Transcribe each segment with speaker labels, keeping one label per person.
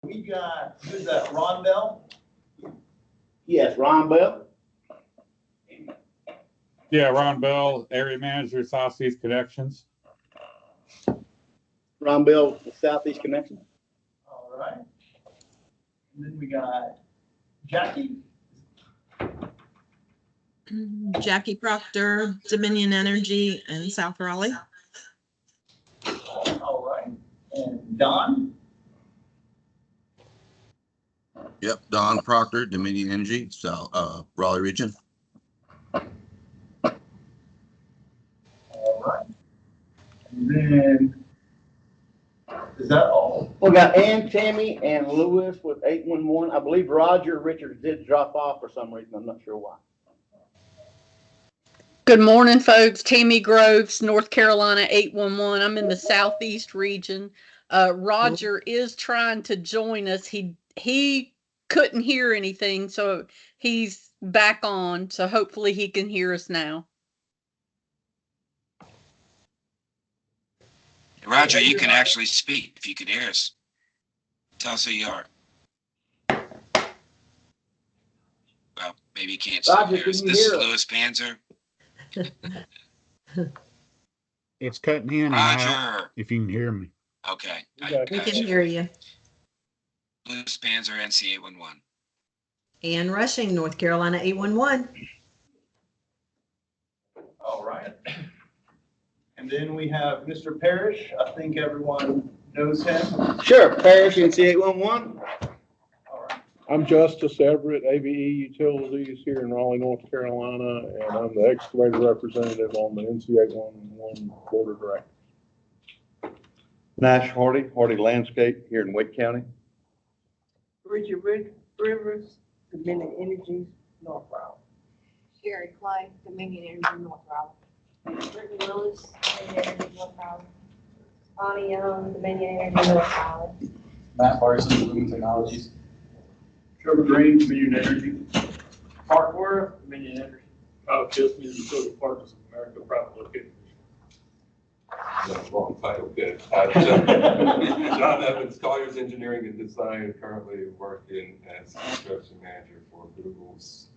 Speaker 1: we got, who's that, Ron Bell?
Speaker 2: Yes, Ron Bell.
Speaker 3: Yeah, Ron Bell, Area Manager, Southeast Connections.
Speaker 2: Ron Bell, Southeast Connection.
Speaker 1: All right. And then we got Jackie.
Speaker 4: Jackie Proctor, Dominion Energy in South Raleigh.
Speaker 1: All right. And Don.
Speaker 5: Yep, Don Proctor, Dominion Energy, so Raleigh region.
Speaker 1: All right. And then, is that all?
Speaker 2: We got Ann, Tammy, and Lewis with 811. I believe Roger Richards did drop off for some reason. I'm not sure why.
Speaker 6: Good morning, folks. Tammy Groves, North Carolina 811. I'm in the Southeast region. Roger is trying to join us. He couldn't hear anything, so he's back on. So hopefully he can hear us now.
Speaker 7: Roger, you can actually speak if you can hear us. Tell us who you are. Well, maybe you can't still hear us. This is Louis Panzer.
Speaker 8: It's cutting in and out,
Speaker 7: Roger.
Speaker 8: if you can hear me.
Speaker 7: Okay.
Speaker 4: We can hear you.
Speaker 7: Louis Panzer, NC 811.
Speaker 4: Ann Rushing, North Carolina 811.
Speaker 1: All right. And then we have Mr. Parrish. I think everyone knows him.
Speaker 2: Sure, Parrish, NC 811.
Speaker 1: All right.
Speaker 9: I'm Justice Everett, AVE Utilities here in Raleigh, North Carolina, and I'm the excavator representative on the NC 811 Board of Directors.
Speaker 10: Nash Hardy, Hardy Landscape here in Wake County.
Speaker 11: Richard Rivers, Dominion Energies, North Raleigh.
Speaker 12: Sherry Clay, Dominion Energy, North Raleigh. Brittany Willis, Dominion Energy, North Raleigh. Bonnie Young, Dominion Energy, North Raleigh.
Speaker 13: Matt Parsons, Bloom Technologies.
Speaker 1: Trevor Green, Dominion Energy.
Speaker 13: Mark Worth, Dominion Energy. Bob Chesney, Utility Partners of America, private located.
Speaker 14: Wrong title, good. John Evans, Colliers Engineering and Design, currently working as construction manager for Google's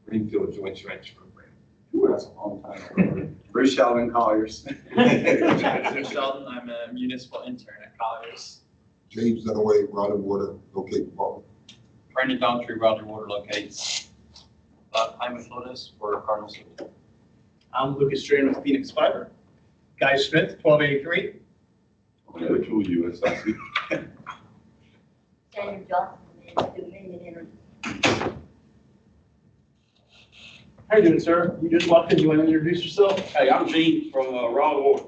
Speaker 14: Greenfield Joint Trench program.
Speaker 13: Ooh, that's a long time. Bruce Sheldon, Colliers. Bruce Sheldon, I'm a municipal intern at Colliers.
Speaker 15: James Dunaway, Raleigh Water, locate Ball.
Speaker 13: Brandon Downtree, Raleigh Water locates. Hyman Flores for Cardinal City.
Speaker 1: I'm Lucas Strain with Phoenix Fiber. Guy Smith, 1283.
Speaker 14: Okay, cool, USIC.
Speaker 12: Sandra Johnson, Dominion Energy.
Speaker 1: How you doing, sir? You just walked in. You want to introduce yourself?
Speaker 16: Hey, I'm Gene from Raleigh Water.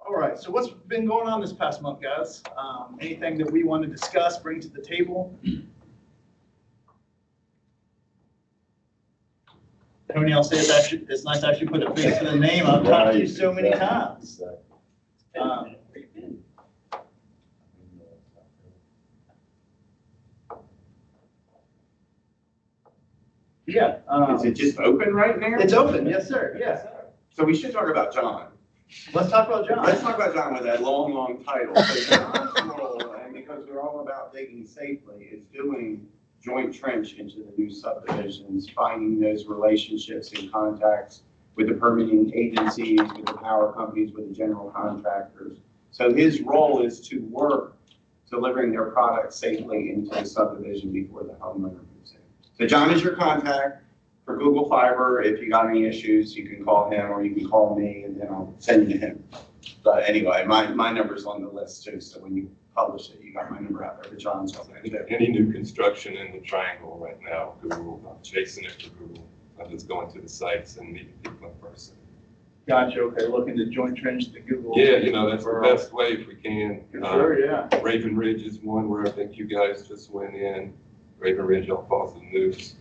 Speaker 1: All right. So what's been going on this past month, guys? Anything that we want to discuss, bring to the table? Tony, I'll say it's nice to actually put a face to the name. I've talked to you so many times. Yeah.
Speaker 13: Is it just open right now?
Speaker 1: It's open, yes, sir. Yes.
Speaker 13: So we should talk about John.
Speaker 1: Let's talk about John.
Speaker 13: Let's talk about John with that long, long title. So John's role, and because we're all about digging safely, is doing joint trench into the new subdivisions, finding those relationships and contacts with the permitting agencies, with the power companies, with the general contractors. So his role is to work delivering their product safely into the subdivision before the homeowner moves in. So John is your contact for Google Fiber. If you got any issues, you can call him or you can call me and then I'll send you to him. But anyway, my number's on the list too. So when you publish it, you got my number out there, but John's on there.
Speaker 14: Any new construction in the triangle right now, Google, I'm chasing it for Google. I'm just going to the sites and meeting people in person.
Speaker 1: Gotcha. Okay. Looking to joint trench the Google.
Speaker 14: Yeah, you know, that's the best way if we can.
Speaker 1: Sure, yeah.
Speaker 14: Raven Ridge is one where I think you guys just went in. Raven Ridge, I'll follow the news.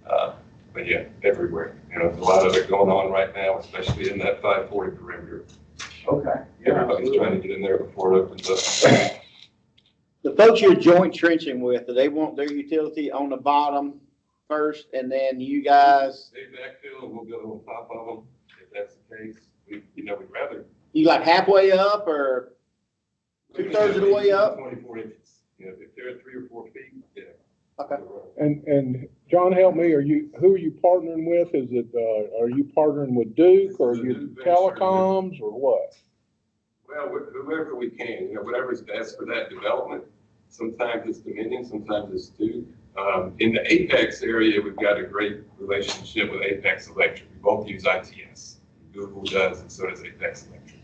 Speaker 14: But yeah, everywhere. You know, there's a lot of it going on right now, especially in that 540 perimeter.
Speaker 1: Okay. Yeah,
Speaker 14: everybody's trying to get in there before it opens up.
Speaker 2: The folks you're joint trenching with, do they want their utility on the bottom first, and then you guys?
Speaker 14: They backfill and we'll go on top of them. If that's the case, we'd rather.
Speaker 2: You like halfway up, or? 2/3 of the way up?
Speaker 14: 24 inches. You know, if they're at 3 or 4 feet, yeah.
Speaker 2: Okay.
Speaker 9: And John, help me, who are you partnering with? Is it, are you partnering with Duke or are you telecoms or what?
Speaker 14: Well, whoever we can, you know, whatever's best for that development. Sometimes it's Dominion, sometimes it's Duke. In the Apex area, we've got a great relationship with Apex Electric. We both use ITS. Google does, and so does Apex Electric.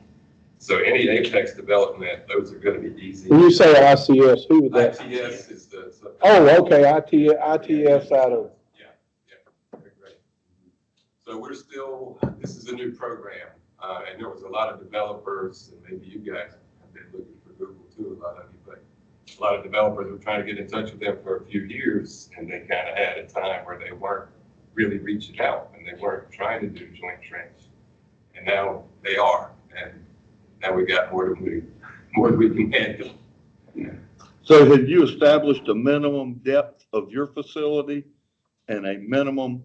Speaker 14: So any Apex development, those are going to be easy.
Speaker 9: When you say ICS, who would that?
Speaker 14: ITS is the.
Speaker 9: Oh, okay, ITS out of.
Speaker 14: Very great. So we're still, this is a new program, and there was a lot of developers, and maybe you guys have been looking for Google too, a lot of you, but a lot of developers were trying to get in touch with them for a few years, and they kind of had a time where they weren't really reaching out, and they weren't trying to do joint trench. And now they are, and now we got more than we can handle. Yeah.
Speaker 10: So have you established a minimum depth of your facility and a minimum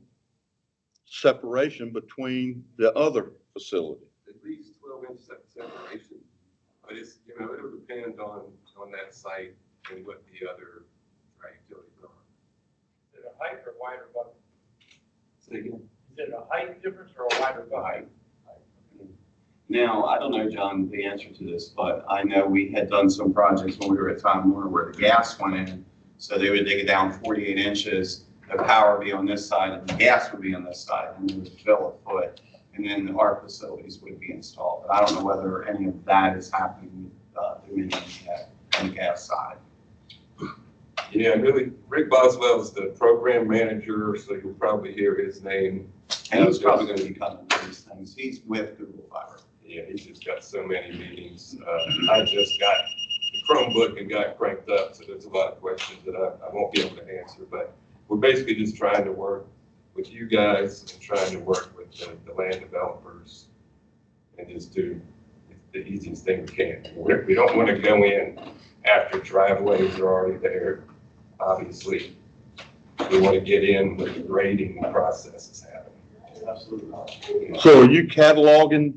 Speaker 10: separation between the other facility?
Speaker 14: At least 12-inch separation, but it's, you know, it'll depend on that site and what the other utilities are.
Speaker 16: Is it a height or wider buffer?
Speaker 14: Say again?
Speaker 16: Is it a height difference or a wider buffer?
Speaker 13: Now, I don't know, John, the answer to this, but I know we had done some projects when we were at Time Warner where the gas went in. So they would dig it down 48 inches, the power would be on this side and the gas would be on this side, and they would fill a foot, and then our facilities would be installed. But I don't know whether any of that is happening with Dominion yet on the gas side.
Speaker 14: Yeah, really, Rick Boswell is the program manager, so you'll probably hear his name.
Speaker 13: And he's probably going to be coming to these things. He's with Google Fiber.
Speaker 14: Yeah, he's just got so many meetings. I just got the Chromebook and got cranked up, so there's a lot of questions that I won't be able to answer. But we're basically just trying to work with you guys and trying to work with the land developers and just do the easiest thing we can. We don't want to go in after driveways are already there, obviously. We want to get in with the grading processes happening.
Speaker 13: Absolutely.
Speaker 10: So are you cataloging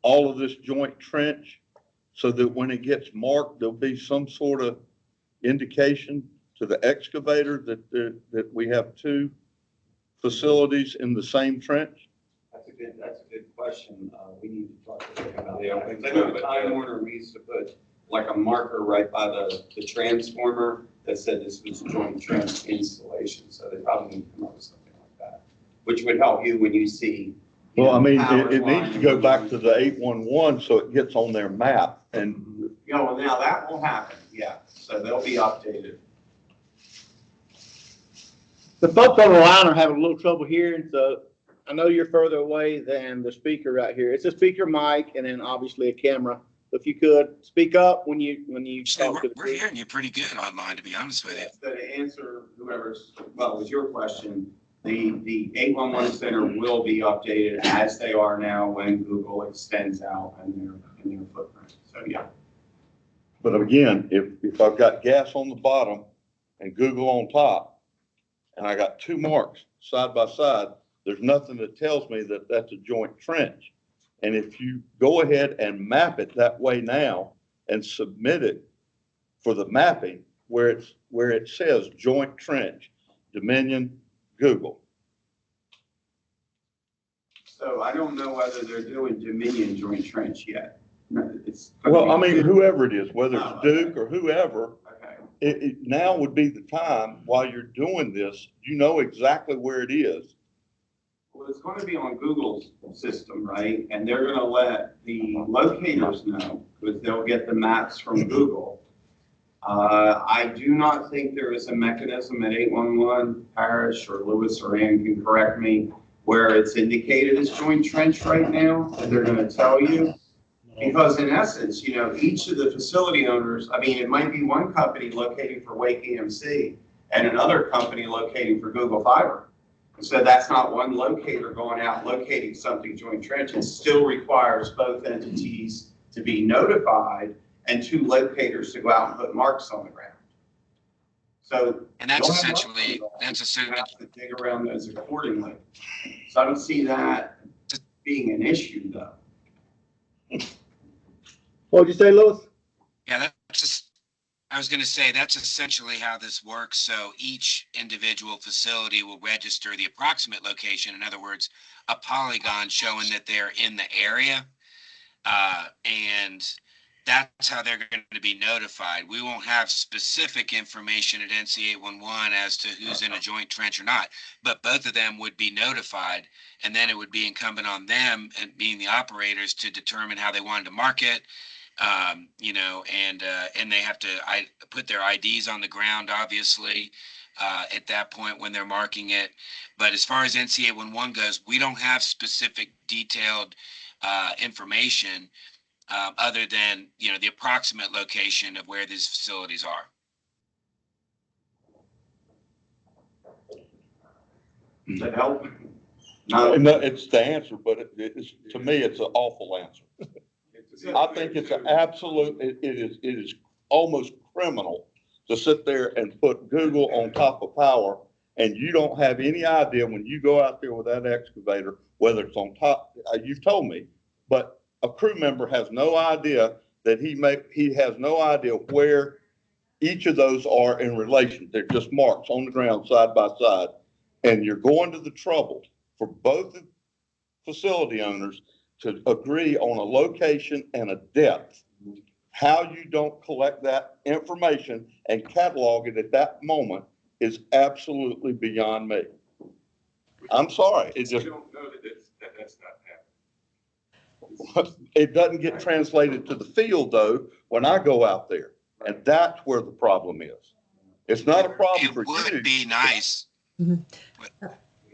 Speaker 10: all of this joint trench so that when it gets marked, there'll be some sort of indication to the excavator that we have two facilities in the same trench?
Speaker 13: That's a good question. We need to talk to Rick about
Speaker 14: Yeah,
Speaker 13: that. I know at Time Warner, we used to put like a marker right by the transformer that said this was joint trench installation. So they probably need to come up with something like that, which would help you when you see.
Speaker 10: Well, I mean, it needs to go back to the 811 so it gets on their map and.
Speaker 13: Yeah, well, now that will happen, yeah. So they'll be updated.
Speaker 2: The folks on the line are having a little trouble hearing, so I know you're further away than the speaker right here. It's a speaker mic and then obviously a camera. If you could speak up when you talk to the
Speaker 7: We're hearing you pretty good online, to be honest with you.
Speaker 13: So to answer whoever's, well, it was your question, the 811 center will be updated as they are now when Google extends out in their footprint. So yeah.
Speaker 10: But again, if I've got gas on the bottom and Google on top, and I got two marks side by side, there's nothing that tells me that that's a joint trench. And if you go ahead and map it that way now and submit it for the mapping where it says joint trench, Dominion, Google.
Speaker 13: So I don't know whether they're doing Dominion joint trench yet.
Speaker 10: Well, I mean, whoever it is, whether it's Duke or whoever, now would be the time while you're doing this, you know exactly where it is.
Speaker 13: Well, it's going to be on Google's system, right? And they're going to let the locators know because they'll get the maps from Google. I do not think there is a mechanism at 811, Parrish or Lewis or Ann can correct me, where it's indicated as joint trench right now that they're going to tell you. Because in essence, you know, each of the facility owners, I mean, it might be one company locating for Wake EMC and another company locating for Google Fiber. And so that's not one locator going out locating something joint trench. It still requires both entities to be notified and two locators to go out and put marks on the ground. So
Speaker 7: and that's assuming
Speaker 13: have to dig around those accordingly. So I don't see that being an issue though.
Speaker 2: What did you say, Lewis?
Speaker 7: Yeah, that's just, I was going to say that's essentially how this works. So each individual facility will register the approximate location. In other words, a polygon showing that they're in the area. And that's how they're going to be notified. We won't have specific information at NC 811 as to who's in a joint trench or not, but both of them would be notified. And then it would be incumbent on them and being the operators to determine how they wanted to market. And they have to put their IDs on the ground, obviously, at that point when they're marking it. But as far as NC 811 goes, we don't have specific detailed information other than, the approximate location of where these facilities are.
Speaker 10: Does that help? No, it's the answer, but it's, to me, it's an awful answer. I think it's an absolute, it is almost criminal to sit there and put Google on top of power, and you don't have any idea when you go out there with that excavator, whether it's on top, you've told me, but a crew member has no idea that he has no idea where each of those are in relation. They're just marks on the ground side by side. And you're going to the trouble for both the facility owners to agree on a location and a depth. How you don't collect that information and catalog it at that moment is absolutely beyond me. I'm sorry. It just,
Speaker 14: We don't know that that's not happening.
Speaker 10: it doesn't get translated to the field though when I go out there. And that's where the problem is. It's not a problem for you.
Speaker 7: It would be nice. No,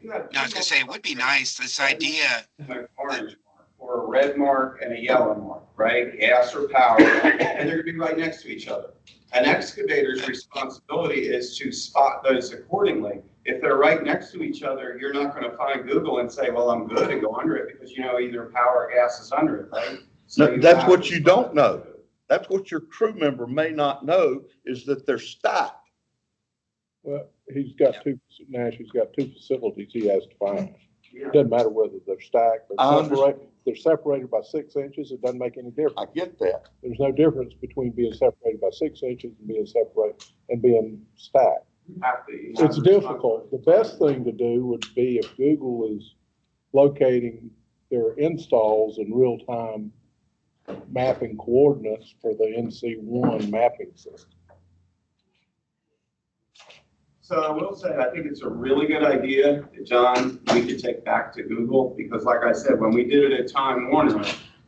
Speaker 7: I was going to say, it would be nice, this idea.
Speaker 13: An orange mark or a red mark and a yellow mark, right? Gas or power, and they're gonna be right next to each other. An excavator's responsibility is to spot those accordingly. If they're right next to each other, you're not gonna find Google and say, well, I'm good, and go under it because either power or gas is under it, right? So
Speaker 10: That's what you don't know. That's what your crew member may not know, is that they're stacked.
Speaker 9: Well, he's got two facilities he has to find. It doesn't matter whether they're stacked or separated. They're separated by 6 inches. It doesn't make any difference.
Speaker 10: I get that.
Speaker 9: There's no difference between being separated by 6 inches and being separated and being stacked. It's difficult. The best thing to do would be if Google is locating their installs in real time mapping coordinates for the NC1 mapping system.
Speaker 13: So I will say, I think it's a really good idea that, John, we could take back to Google, because like I said, when we did it at Time Warner,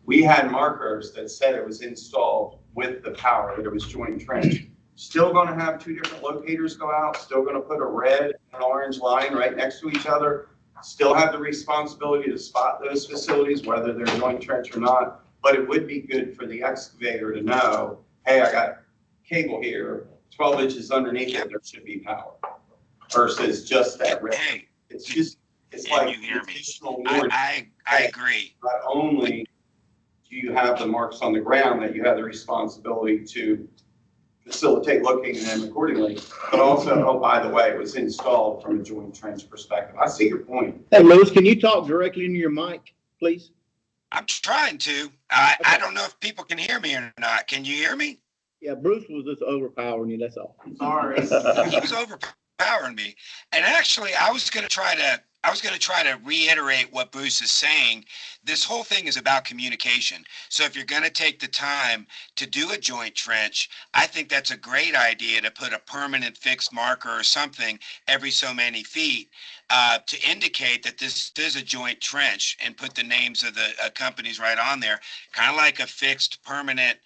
Speaker 13: we had markers that said it was installed with the power, that it was joint trench. Still gonna have two different locators go out, still gonna put a red and an orange line right next to each other, still have the responsibility to spot those facilities, whether they're joint trench or not, but it would be good for the excavator to know, hey, I got cable here, 12 inches underneath it, there should be power, versus just that red. It's just, it's like additional warning.
Speaker 7: I agree.
Speaker 13: Not only do you have the marks on the ground, that you have the responsibility to facilitate locating them accordingly, but also, oh, by the way, it was installed from a joint trench perspective. I see your point.
Speaker 2: Hey, Lewis, can you talk directly into your mic, please?
Speaker 7: I'm trying to. I don't know if people can hear me or not. Can you hear me?
Speaker 2: Yeah, Bruce was just overpowering you, that's all.
Speaker 13: Sorry.
Speaker 7: He was overpowering me. And actually, I was going to try to reiterate what Bruce is saying. This whole thing is about communication. So if you're going to take the time to do a joint trench, I think that's a great idea to put a permanent fixed marker or something every so many feet to indicate that this is a joint trench, and put the names of the companies right on there, kind of like a fixed permanent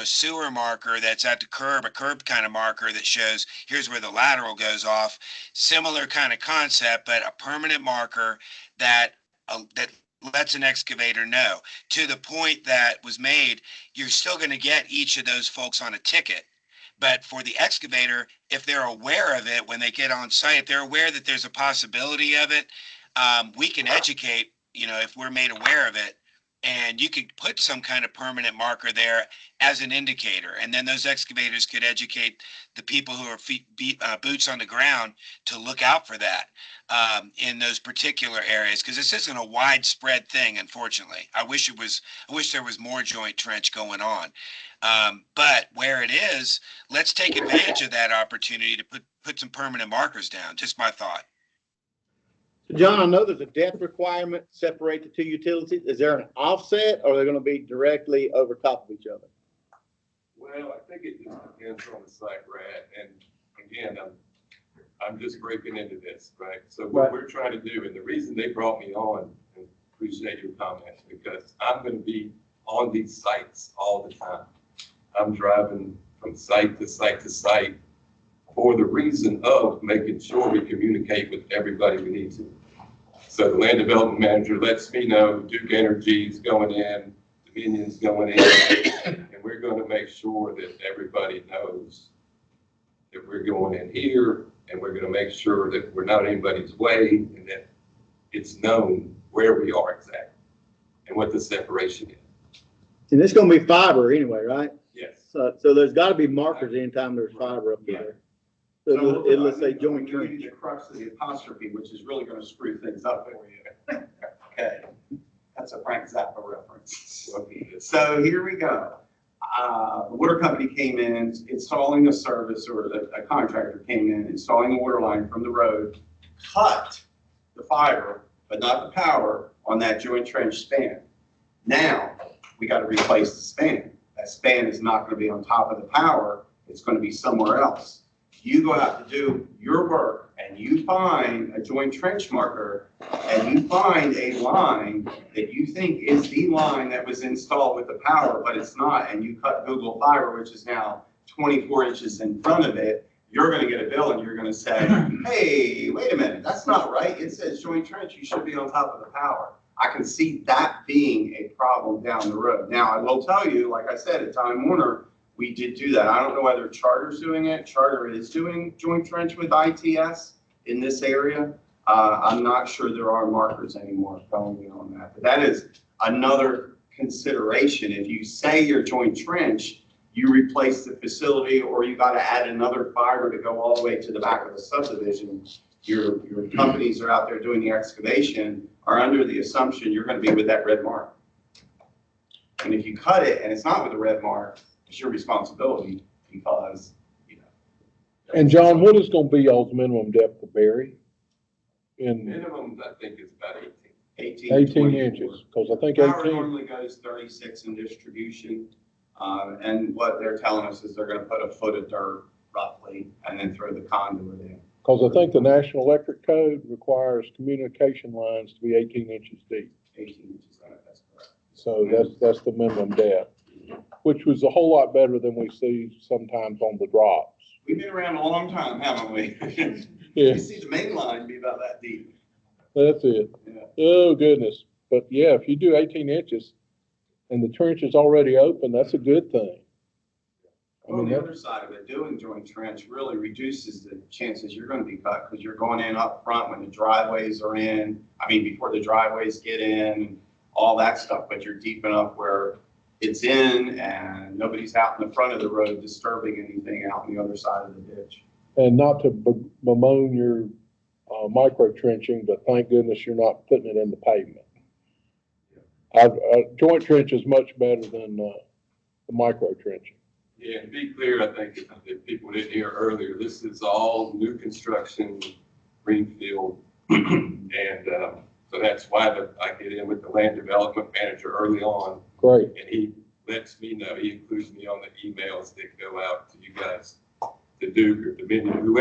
Speaker 7: sewer marker that's at the curb, a curb kind of marker that shows here's where the lateral goes off. Similar kind of concept, but a permanent marker that lets an excavator know. To the point that was made, you're still going to get each of those folks on a ticket. But for the excavator, if they're aware of it when they get on site, if they're aware that there's a possibility of it, we can educate, if we're made aware of it. And you could put some kind of permanent marker there as an indicator. And then those excavators could educate the people who are boots on the ground to look out for that in those particular areas. Because this isn't a widespread thing, unfortunately. I wish there was more joint trench going on. But where it is, let's take advantage of that opportunity to put some permanent markers down. Just my thought.
Speaker 2: John, I know there's a depth requirement to separate the two utilities. Is there an offset or are they going to be directly over top of each other?
Speaker 14: Well, I think it just depends on the site we're at. And again, I'm just breaking into this, right? So what we're trying to do, and the reason they brought me on, and appreciate your comments, because I'm going to be on these sites all the time. I'm driving from site to site to site for the reason of making sure we communicate with everybody we need to. So the land development manager lets me know Duke Energy's going in, Dominion's going in, and we're going to make sure that everybody knows that we're going in here, and we're going to make sure that we're not anybody's way, and that it's known where we are exactly and what the separation is.
Speaker 2: And it's going to be fiber anyway, right?
Speaker 14: Yes.
Speaker 2: So there's got to be markers anytime there's fiber up there. So let's say joint
Speaker 13: trench.
Speaker 2: trench.
Speaker 13: The crux of the apostrophe, which is really going to screw things up for you. Okay, that's a Frank Zappa reference. So here we go. The water company came in installing a service, or a contractor came in installing a water line from the road, cut the fiber, but not the power on that joint trench span. Now we got to replace the span. That span is not going to be on top of the power. It's going to be somewhere else. You go out to do your work and you find a joint trench marker and you find a line that you think is the line that was installed with the power, but it's not, and you cut Google Fiber, which is now 24 inches in front of it, you're going to get a bill and you're going to say, hey, wait a minute, that's not right. It says joint trench, you should be on top of the power. I can see that being a problem down the road. Now, I will tell you, like I said, at Time Warner, we did do that. I don't know whether Charter's doing it. Charter is doing joint trench with ITS in this area. I'm not sure there are markers anymore going on that. But that is another consideration. If you say you're joint trench, you replace the facility or you got to add another fiber to go all the way to the back of the subdivision. Your companies are out there doing the excavation are under the assumption you're going to be with that red mark. And if you cut it and it's not with the red mark, it's your responsibility because, you know.
Speaker 9: And John, what is going to be y'all's minimum depth to bury?
Speaker 14: Minimum, I think, is about 18.
Speaker 9: 18 inches, because I think
Speaker 13: Power
Speaker 9: 18.
Speaker 13: normally goes 36 in distribution. And what they're telling us is they're going to put a foot of dirt roughly and then throw the conduit in.
Speaker 9: Because I think the National Electric Code requires communication lines to be 18 inches deep.
Speaker 13: 18 inches, that's correct.
Speaker 9: So that's the minimum depth, which was a whole lot better than we see sometimes on the drops.
Speaker 13: We've been around a long time, haven't we?
Speaker 9: Yeah.
Speaker 13: You see the main line be about that deep.
Speaker 9: That's it.
Speaker 13: Yeah.
Speaker 9: Oh, goodness. But yeah, if you do 18 inches and the trench is already open, that's a good thing.
Speaker 13: Well, the other side of it, doing joint trench really reduces the chances you're going to be cut because you're going in up front when the driveways are in. I mean, before the driveways get in, all that stuff, but you're deep enough where it's in and nobody's out in the front of the road disturbing anything out on the other side of the ditch.
Speaker 9: And not to bemoan your micro trenching, but thank goodness you're not putting it in the pavement. Joint trench is much better than the micro trenching.
Speaker 14: Yeah, to be clear, I think if people didn't hear earlier, this is all new construction, greenfield. And so that's why I get in with the land development manager early on.
Speaker 9: Great.
Speaker 14: And he lets me know, he includes me on the emails that go out to you guys, to Duke or Dominion,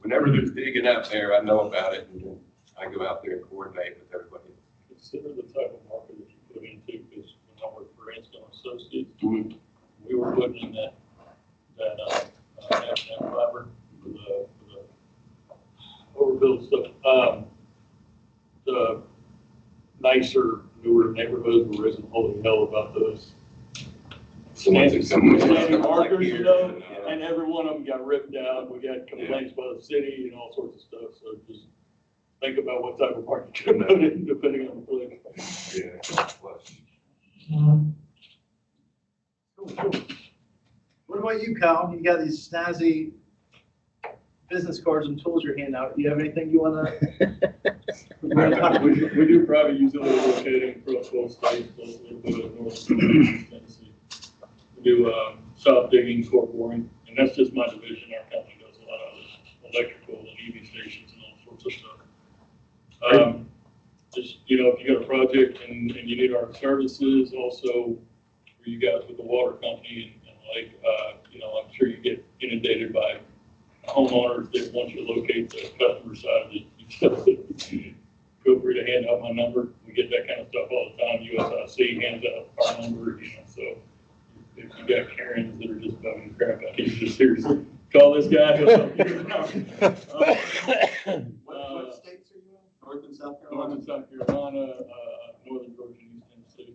Speaker 14: whenever there's digging out there, I know about it. And then I go out there and coordinate with everybody.
Speaker 16: Consider the type of market that you put into, because when I worked for Anston Associates, we were putting in that fiber for the overbuilt stuff. The nicer, newer neighborhoods were raising holy hell about those standing markers, you know, and every one of them got ripped down. We got complaints by the city and all sorts of stuff. So just think about what type of market you're put in, depending on the place.
Speaker 14: Yeah.
Speaker 1: Cool, cool. What about you, Kyle? You got these snazzy business cards and tools you're handing out. Do you have anything you wanna?
Speaker 16: We do private utility locating across both states, plus a little bit of North Tennessee. We do, south digging, core boring, and that's just my division. Our company does a lot of electrical and EV stations and all sorts of stuff. Just, you know, if you got a project and you need our services, also for you guys with the water company and like, you know, I'm sure you get inundated by homeowners that want you to locate the customer side of the utility. Feel free to hand out my number. We get that kind of stuff all the time. USIC hands out our number, you know, so if you got Karens that are just bugging crap out of you, just seriously call this guy. He'll help you.
Speaker 1: What states are you in? North and South Carolina?
Speaker 16: North and South Carolina, Northern Georgia, East Tennessee.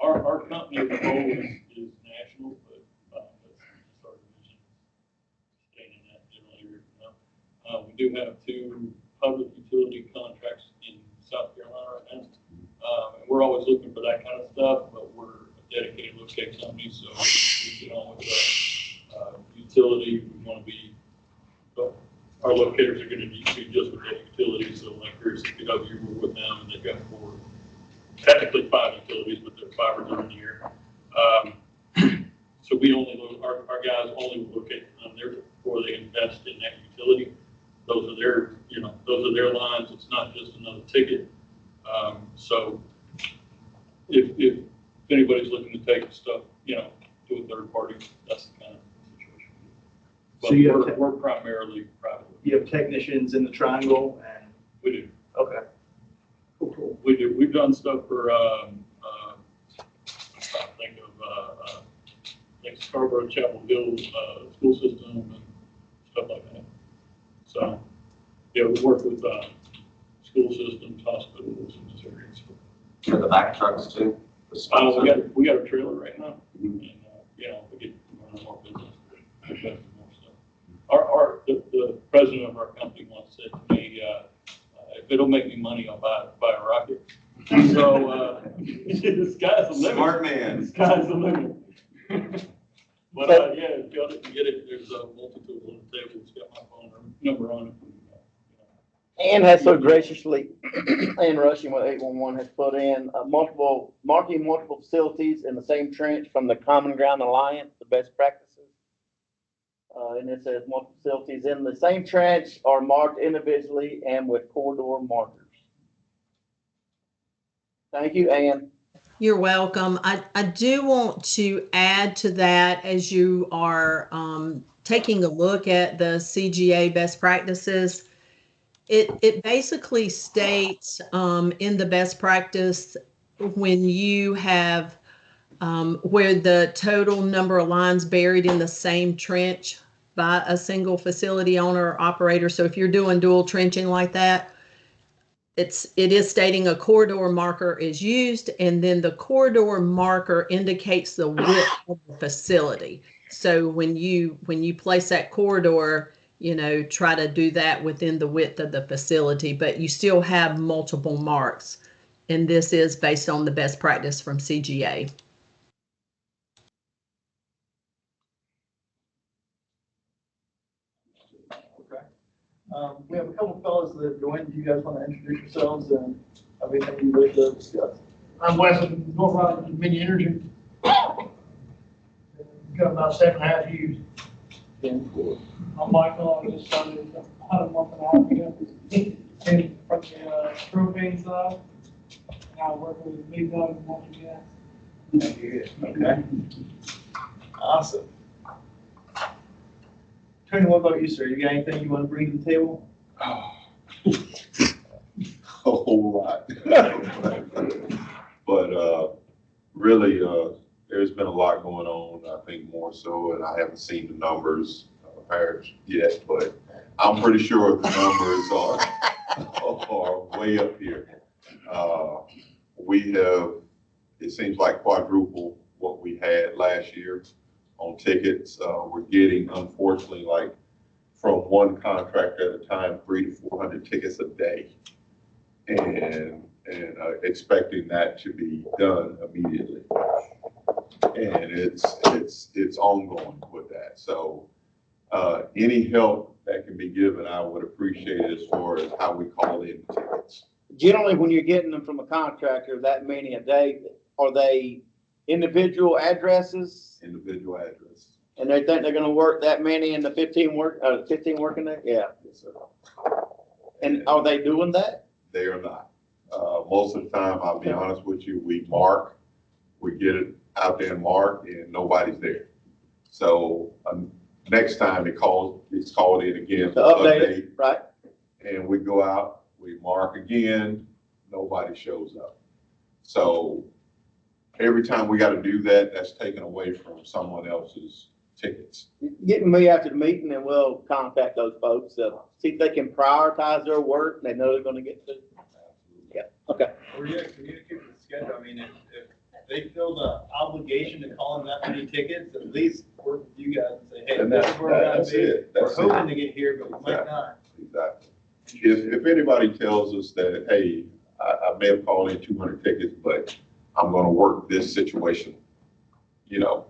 Speaker 16: Our company as a whole is national, but that's just our division. Staying in that general area. We do have 2 public utility contracts in South Carolina right now. And we're always looking for that kind of stuff, but we're a dedicated locate company, so we get on with the utility. We want to be, but our locators are going to need to be just with that utility. So like Chris, CPW, we're with them, and they've got 4, technically 5 utilities, but they're 5 are in the year. So we only, our guys only locate them there before they invest in that utility. Those are their, you know, those are their lines. It's not just another ticket. So if anybody's looking to take stuff, you know, to a third party, that's the kind of situation. But so we're primarily private.
Speaker 1: You have technicians in the triangle and?
Speaker 16: We do.
Speaker 1: Okay. Cool, cool.
Speaker 16: We do. We've done stuff for, I'm trying to think of, like Scarborough Chapel Hill, school system and stuff like that. So, yeah, we work with, school systems, hospitals in this area.
Speaker 13: For the back trucks too?
Speaker 16: We got a trailer right now, and, you know, we get more business, more stuff. The president of our company once said to me, if it'll make me money, I'll buy a rocket. So, the sky's the limit.
Speaker 13: Smart man.
Speaker 16: The sky's the limit. But, yeah, if y'all didn't get it, there's a multitude on the table. It's got my phone number on it.
Speaker 2: Ann has so graciously, Ann Rushing with 811 has put in marking multiple facilities in the same trench from the Common Ground Alliance, the best practices. And it says multiple facilities in the same trench are marked individually and with corridor markers. Thank you, Ann.
Speaker 4: You're welcome. I do want to add to that, as you are taking a look at the CGA best practices, it basically states in the best practice when you have where the total number of lines buried in the same trench by a single facility owner or operator. So if you're doing dual trenching like that, it is stating a corridor marker is used, and then the corridor marker indicates the width of the facility. So when you place that corridor, you know, try to do that within the width of the facility, but you still have multiple marks. And this is based on the best practice from CGA.
Speaker 1: Okay. We have a couple fellows that have joined. Do you guys want to introduce yourselves and everything you wish to discuss?
Speaker 17: I'm Wes with North Raleigh Dominion Energy. Got about 7.5 years. I'm Michael. I just started about a month and a half ago. Came from the propane side. And I work with Big Dog and Natural Gas.
Speaker 1: Okay. Awesome. Tony, what about you, sir? You got anything you want to bring to the table?
Speaker 10: A whole lot. But really, there's been a lot going on, I think more so, and I haven't seen the numbers yet, but I'm pretty sure the numbers are way up here. We have, it seems like quadruple what we had last year on tickets. We're getting, unfortunately, like from one contractor at a time, 300 to 400 tickets a day, and expecting that to be done immediately.
Speaker 18: And it's ongoing with that. So, any help that can be given, I would appreciate as far as how we call in tickets.
Speaker 2: Generally, when you're getting them from a contractor, that many a day, are they individual addresses?
Speaker 18: Individual addresses.
Speaker 2: And they think they're gonna work that many in the 15 working day? Yeah.
Speaker 18: Yes, sir.
Speaker 2: And are they doing that?
Speaker 18: They are not. Most of the time, I'll be honest with you, we mark, we get it out there and mark, and nobody's there. So next time it's called in again
Speaker 2: To update it, right?
Speaker 18: And we go out, we mark again, nobody shows up. So every time we got to do that, that's taken away from someone else's tickets.
Speaker 2: Get me after the meeting and we'll contact those folks, see if they can prioritize their work they know they're gonna get to. Yeah, okay.
Speaker 1: Or yeah, communicate with the schedule. I mean, if they feel the obligation to call in that many tickets, at least work with you guys and say, hey,
Speaker 18: And
Speaker 1: this is where we're gonna
Speaker 18: that's
Speaker 1: be.
Speaker 18: it.
Speaker 1: We're
Speaker 18: That's
Speaker 1: hoping
Speaker 18: it.
Speaker 1: to get here, but we might not.
Speaker 18: Exactly. If anybody tells us that, hey, I may have called in 200 tickets, but I'm gonna work this situation,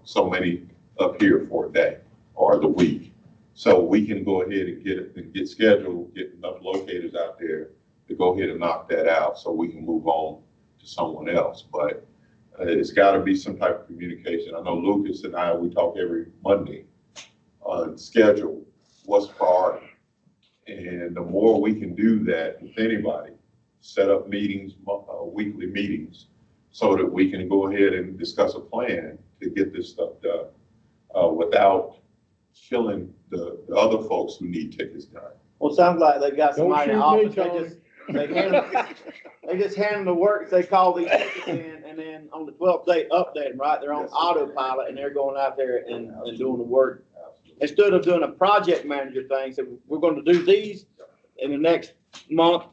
Speaker 18: so many up here for a day or the week. So we can go ahead and get scheduled, get enough locators out there to go ahead and knock that out so we can move on to someone else. But it's gotta be some type of communication. I know Lucas and I, we talk every Monday on schedule, what's priority. And the more we can do that with anybody, set up meetings, weekly meetings, so that we can go ahead and discuss a plan to get this stuff done without killing the other folks who need tickets done.
Speaker 2: Well, it sounds like they got
Speaker 9: Don't
Speaker 2: somebody in the
Speaker 9: shoot me,
Speaker 2: office, they just hand them the work, they call these tickets in, and then on the 12th day, update them, right? They're on
Speaker 18: Yes, sir.
Speaker 2: autopilot and they're going out there and doing the work. Instead of doing a project manager thing, so we're gonna do these in the next month,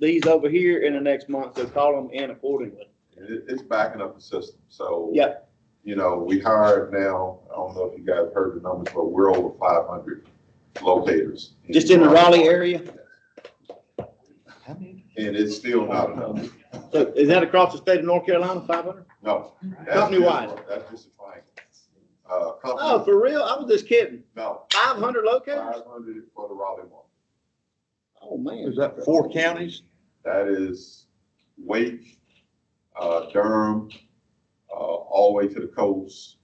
Speaker 2: these over here in the next month, so call them in accordingly.
Speaker 18: It's backing up the system. So,
Speaker 2: Yeah.
Speaker 18: We hired now, I don't know if you guys heard the numbers, but we're over 500 locators.
Speaker 2: Just in the Raleigh area?
Speaker 18: And it's still not enough.
Speaker 2: So is that across the state of North Carolina, 500?
Speaker 18: No.
Speaker 2: Company-wide?
Speaker 18: That's just a fine.
Speaker 2: Oh, for real? I was just kidding.
Speaker 18: No.
Speaker 2: 500 locators?
Speaker 18: 500 for the Raleigh market.
Speaker 2: Oh, man.
Speaker 10: Is that 4 counties?
Speaker 18: That is Wake, Durham, all the way to the coast,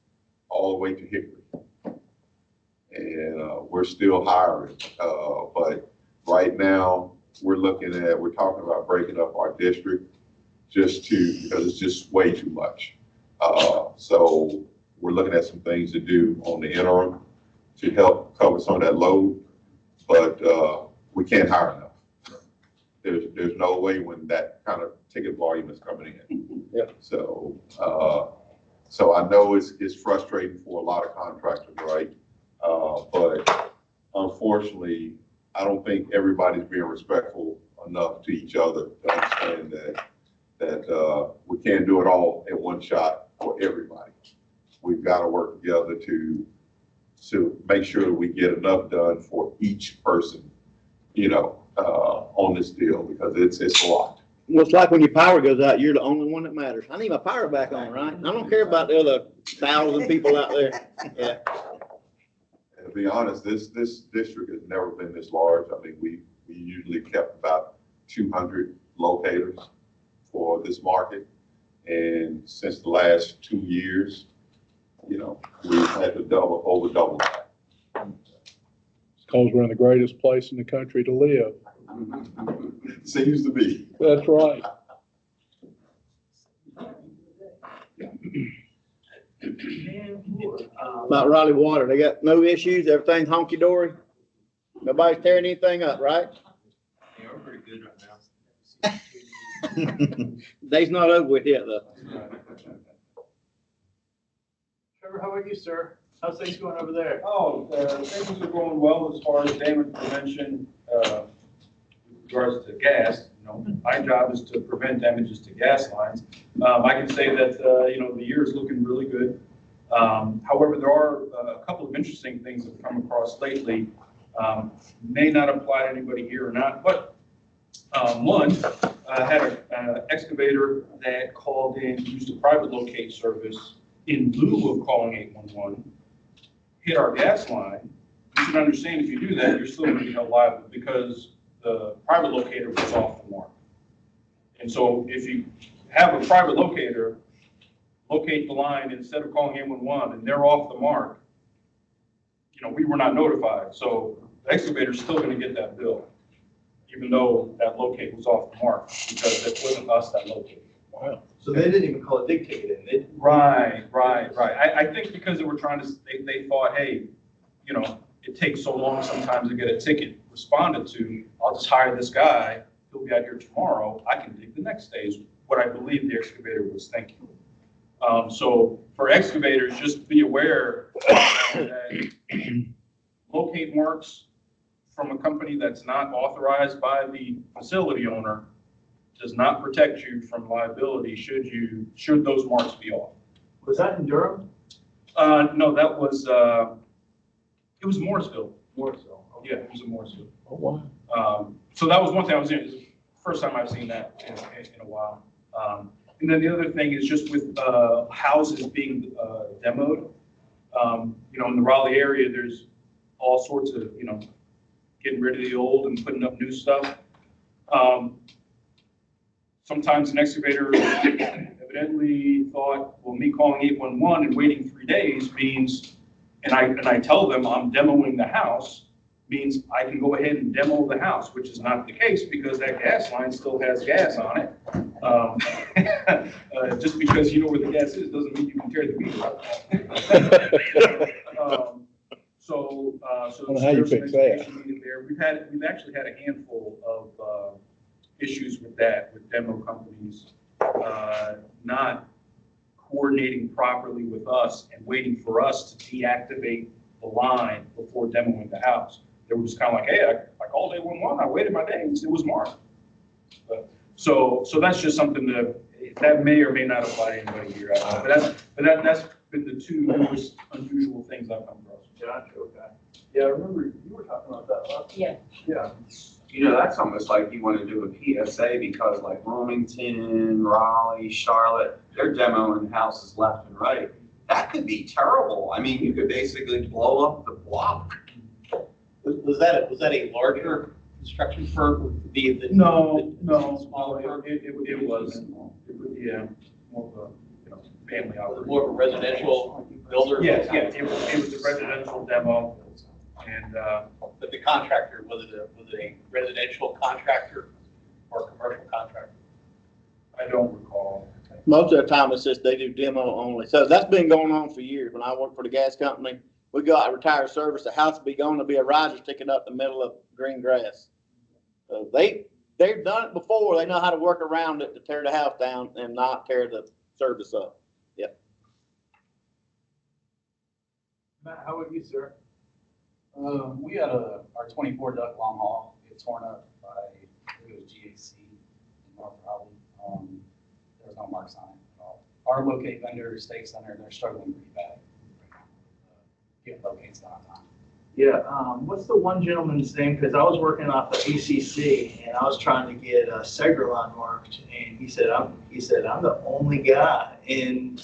Speaker 18: all the way to Hickory. And we're still hiring. But right now, we're talking about breaking up our district because it's just way too much. So we're looking at some things to do on the interim to help cover some of that load, but we can't hire enough. There's no way when that kind of ticket volume is coming in.
Speaker 2: Yeah.
Speaker 18: So I know it's frustrating for a lot of contractors, right? But unfortunately, I don't think everybody's being respectful enough to each other to understand that we can't do it all at one shot for everybody. We've got to work together to make sure that we get enough done for each person, on this deal, because it's a lot.
Speaker 2: Well, it's like when your power goes out, you're the only one that matters. I need my power back on, right? I don't care about the other 1,000 people out there. Yeah.
Speaker 18: And to be honest, this district has never been this large. I mean, we usually kept about 200 locators for this market. And since the last 2 years, we've had to over double that.
Speaker 9: It's because we're in the greatest place in the country to live.
Speaker 18: Seems to be.
Speaker 9: That's right.
Speaker 2: About Raleigh Water, they got no issues, everything's honky-dory? Nobody's tearing anything up, right?
Speaker 1: Yeah, we're pretty good right now.
Speaker 2: Day's not over with yet, though.
Speaker 1: Trevor, how about you, sir? How's things going over there?
Speaker 19: Oh, things are going well as far as damage prevention, with regards to gas. My job is to prevent damages to gas lines. I can say that, the year is looking really good. However, there are a couple of interesting things that have come across lately. May not apply to anybody here or not, but one had an excavator that called in, used a private locate service, in lieu of calling 811, hit our gas line, you should understand if you do that, you're still gonna be held liable because the private locator was off the mark. And so if you have a private locator locate the line instead of calling 811 and they're off the mark, we were not notified. So the excavator's still gonna get that bill, even though that locate was off the mark, because it wasn't us that located.
Speaker 1: Wow. So they didn't even call it dictated in.
Speaker 19: Right. I think because they were trying to, they thought, hey, it takes so long sometimes to get a ticket responded to. I'll just hire this guy. He'll be out here tomorrow. I can dig the next day is what I believe the excavator was thinking. So for excavators, just be aware that locate marks from a company that's not authorized by the facility owner does not protect you from liability should those marks be off.
Speaker 1: Was that in Durham?
Speaker 19: No, that was, it was Morrisville.
Speaker 1: Morrisville.
Speaker 19: Okay. Yeah, it was in Morrisville.
Speaker 9: Oh, wow.
Speaker 19: So that was one thing I was in, it was the first time I've seen that in a while. And then the other thing is just with houses being demoed. In the Raleigh area, there's all sorts of, getting rid of the old and putting up new stuff. Sometimes an excavator evidently thought, well, me calling 811 and waiting 3 days means, and I tell them I'm demoing the house, means I can go ahead and demo the house, which is not the case because that gas line still has gas on it. Just because you know where the gas is doesn't mean you can tear the meter up. So
Speaker 9: how you fix that.
Speaker 19: There. We've actually had a handful of issues with that, with demo companies not coordinating properly with us and waiting for us to deactivate the line before demoing the house. They were just kind of like, hey, I called 811, I waited my days, it was marked. So that's just something that may or may not apply to anybody here. But that's been the two most unusual things I've come across.
Speaker 1: Gotcha, okay. Yeah, I remember you were talking about that last.
Speaker 12: Yeah.
Speaker 1: Yeah.
Speaker 13: That's almost like you want to do a PSA because like Wilmington, Raleigh, Charlotte, they're demoing houses left and right. That could be terrible. I mean, you could basically blow up the block.
Speaker 2: Was that a larger construction firm?
Speaker 19: No, it was, yeah, more of a family operation.
Speaker 2: More of a residential builder?
Speaker 19: Yes, it was a residential demo, and,
Speaker 2: But the contractor, was it a residential contractor or a commercial contractor?
Speaker 19: I don't recall.
Speaker 2: Most of the time it's just they do demo only. So that's been going on for years. When I worked for the gas company, we go out retired service, the house will be gone, there'll be a riser sticking up the middle of green grass. So they've done it before. They know how to work around it to tear the house down and not tear the service up. Yep.
Speaker 1: Matt, how about you, sir?
Speaker 20: We had our 24 duct long haul get torn up by, I think it was GAC in North Raleigh. There was no marks on it at all. Our locate vendor, state center, they're struggling pretty bad. Get locates done on time.
Speaker 1: Yeah, what's the one gentleman's name? Because I was working off the UCC and I was trying to get Segralon marked, and he said I'm the only guy in.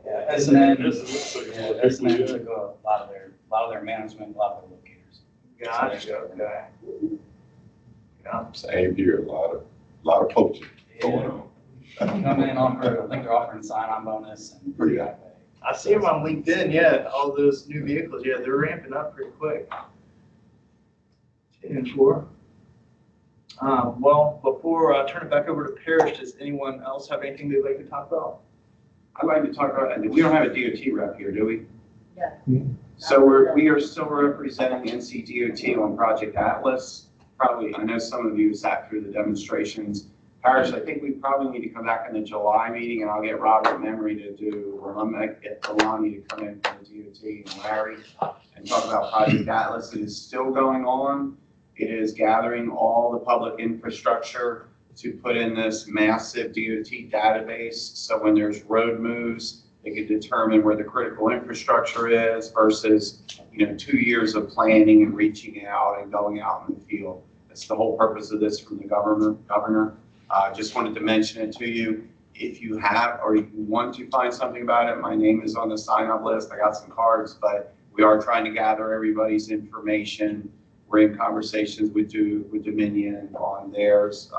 Speaker 20: Yeah, S&N took a lot of their management, a lot of their locators.
Speaker 1: Gotcha. Okay. Yeah.
Speaker 18: Same here, a lot of poaching going on.
Speaker 20: Come in offer, I think they're offering sign-on bonus and pretty high pay.
Speaker 1: I see them on LinkedIn. Yeah, all those new vehicles. Yeah, they're ramping up pretty quick. 10 and 4. Well, before I turn it back over to Parrish, does anyone else have anything they'd like to talk about?
Speaker 13: I'd like to talk about, we don't have a DOT rep here, do we?
Speaker 12: Yeah.
Speaker 13: So we are still representing NCDOT on Project Atlas. Probably, I know some of you sat through the demonstrations. Parrish, I think we probably need to come back in the July meeting, and I'll get Robert Memory to do, or I'm gonna get Alani to come in from the DOT and Larry and talk about Project Atlas. It is still going on. It is gathering all the public infrastructure to put in this massive DOT database. So when there's road moves, they can determine where the critical infrastructure is versus, 2 years of planning and reaching out and going out in the field. That's the whole purpose of this from the governor. Just wanted to mention it to you. if you have, or you want to find something about it, my name is on the sign-up list. I got some cards, but we are trying to gather everybody's information. We're in conversations with Dominion on theirs.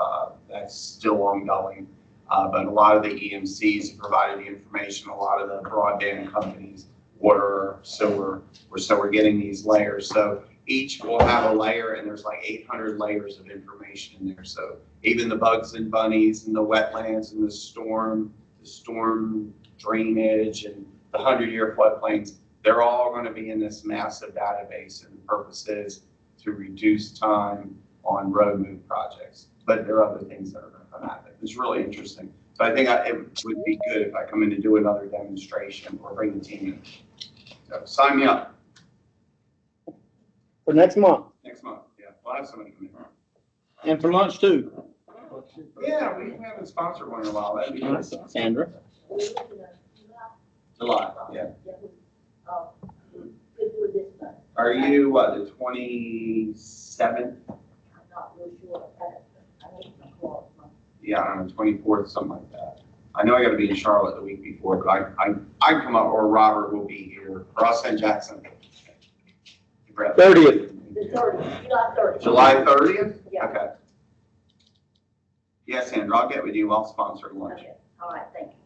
Speaker 13: That's still ongoing. But a lot of the EMCs have provided the information, a lot of the broadband companies, water, sewer, we're getting these layers. So each will have a layer, and there's like 800 layers of information in there. So even the bugs and bunnies and the wetlands and the storm drainage and the 100-year floodplains, they're all going to be in this massive database, and the purpose is to reduce time on road move projects. But there are other things that are going to come out of it. It's really interesting. So I think it would be good if I come in to do another demonstration or bring the team in. So sign me up.
Speaker 2: For next month.
Speaker 13: Next month, yeah. We'll have somebody come in.
Speaker 2: And for lunch too.
Speaker 13: Yeah, we haven't sponsored one in a while. That'd be nice.
Speaker 2: Sandra.
Speaker 13: July, yeah. Are you, what, the 27th? Yeah, I don't know, 24th, something like that. I know I gotta be in Charlotte the week before, but I come up, or Robert will be here, or I'll send Jackson.
Speaker 2: 30th.
Speaker 13: July 30th? Yeah. Okay. Yes, Sandra, I'll get with you. I'll sponsor lunch.
Speaker 21: Okay. All right, thank you.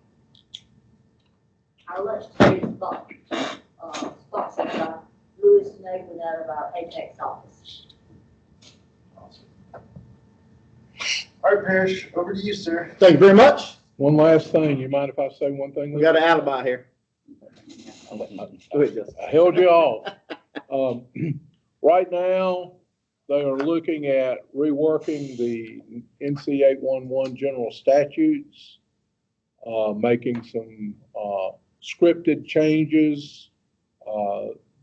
Speaker 21: Our lunch today is sponsored by Lewis Neighborhood out of our Apex office.
Speaker 1: All right, Parrish, over to you, sir.
Speaker 2: Thank you very much.
Speaker 9: One last thing, you mind if I say one thing?
Speaker 2: We got an alibi here. Go ahead, Justin.
Speaker 9: I held you off. Right now, they are looking at reworking the NC 811 general statutes, making some scripted changes,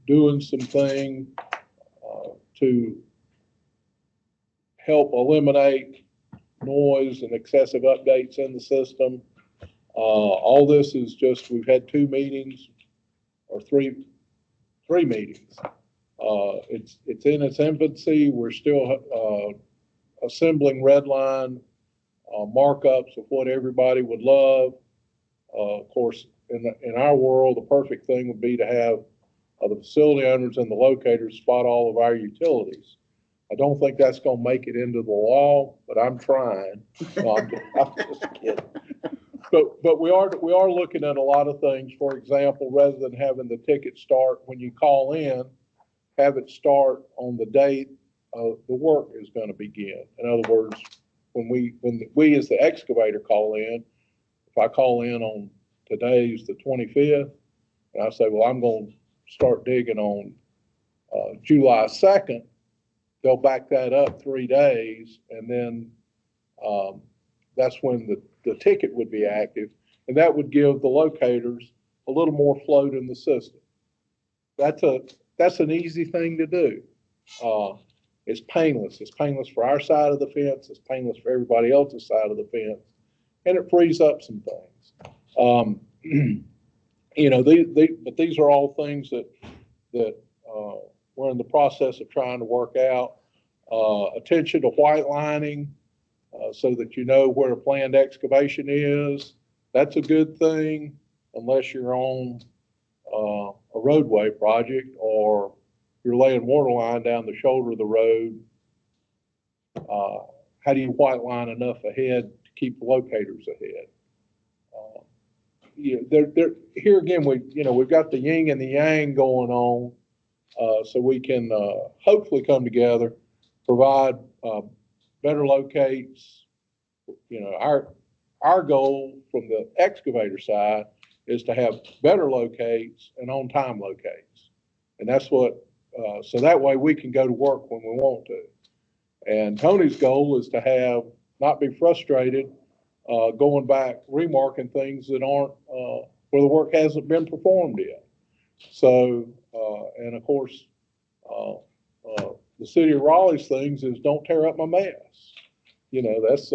Speaker 9: doing some things to help eliminate noise and excessive updates in the system. All this is just, we've had 2 meetings, or three meetings. It's in its infancy. We're still assembling red line markups of what everybody would love. Of course, in our world, the perfect thing would be to have the facility owners and the locators spot all of our utilities. I don't think that's going to make it into the law, but I'm trying. No, I'm just kidding. But we are looking at a lot of things. For example, rather than having the ticket start when you call in, have it start on the date the work is going to begin. In other words, when we as the excavator call in, if I call in on today's the 25th, and I say, well, I'm going to start digging on July 2nd, they'll back that up 3 days, and then that's when the ticket would be active, and that would give the locators a little more float in the system. That's an easy thing to do. It's painless. It's painless for our side of the fence. It's painless for everybody else's side of the fence, and it frees up some things. But these are all things that we're in the process of trying to work out. Attention to white lining, so that you know where a planned excavation is. That's a good thing, unless you're on a roadway project or you're laying water line down the shoulder of the road. How do you white line enough ahead to keep the locators ahead? Here again, we've got the yin and the yang going on, so we can hopefully come together, provide better locates. Our goal from the excavator side is to have better locates and on-time locates. And that's what, so that way we can go to work when we want to. And Tony's goal is to not be frustrated going back, remarking things that aren't, where the work hasn't been performed yet. So, and of course, the city of Raleigh's things is don't tear up my mess. That's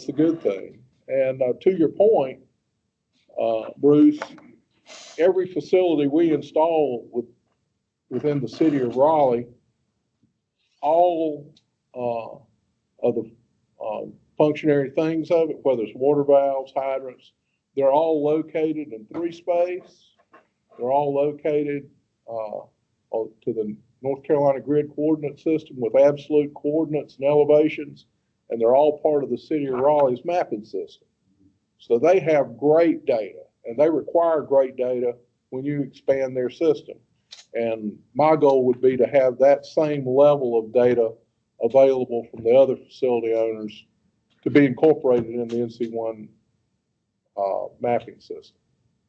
Speaker 9: the good thing. And to your point, Bruce, every facility we install within the city of Raleigh, all of the functionary things of it, whether it's water valves, hydrants. They're all located in 3 space. They're all located to the North Carolina grid coordinate system with absolute coordinates and elevations, and they're all part of the city of Raleigh's mapping system. So they have great data, and they require great data when you expand their system. And my goal would be to have that same level of data available from the other facility owners to be incorporated in the NC1 mapping system.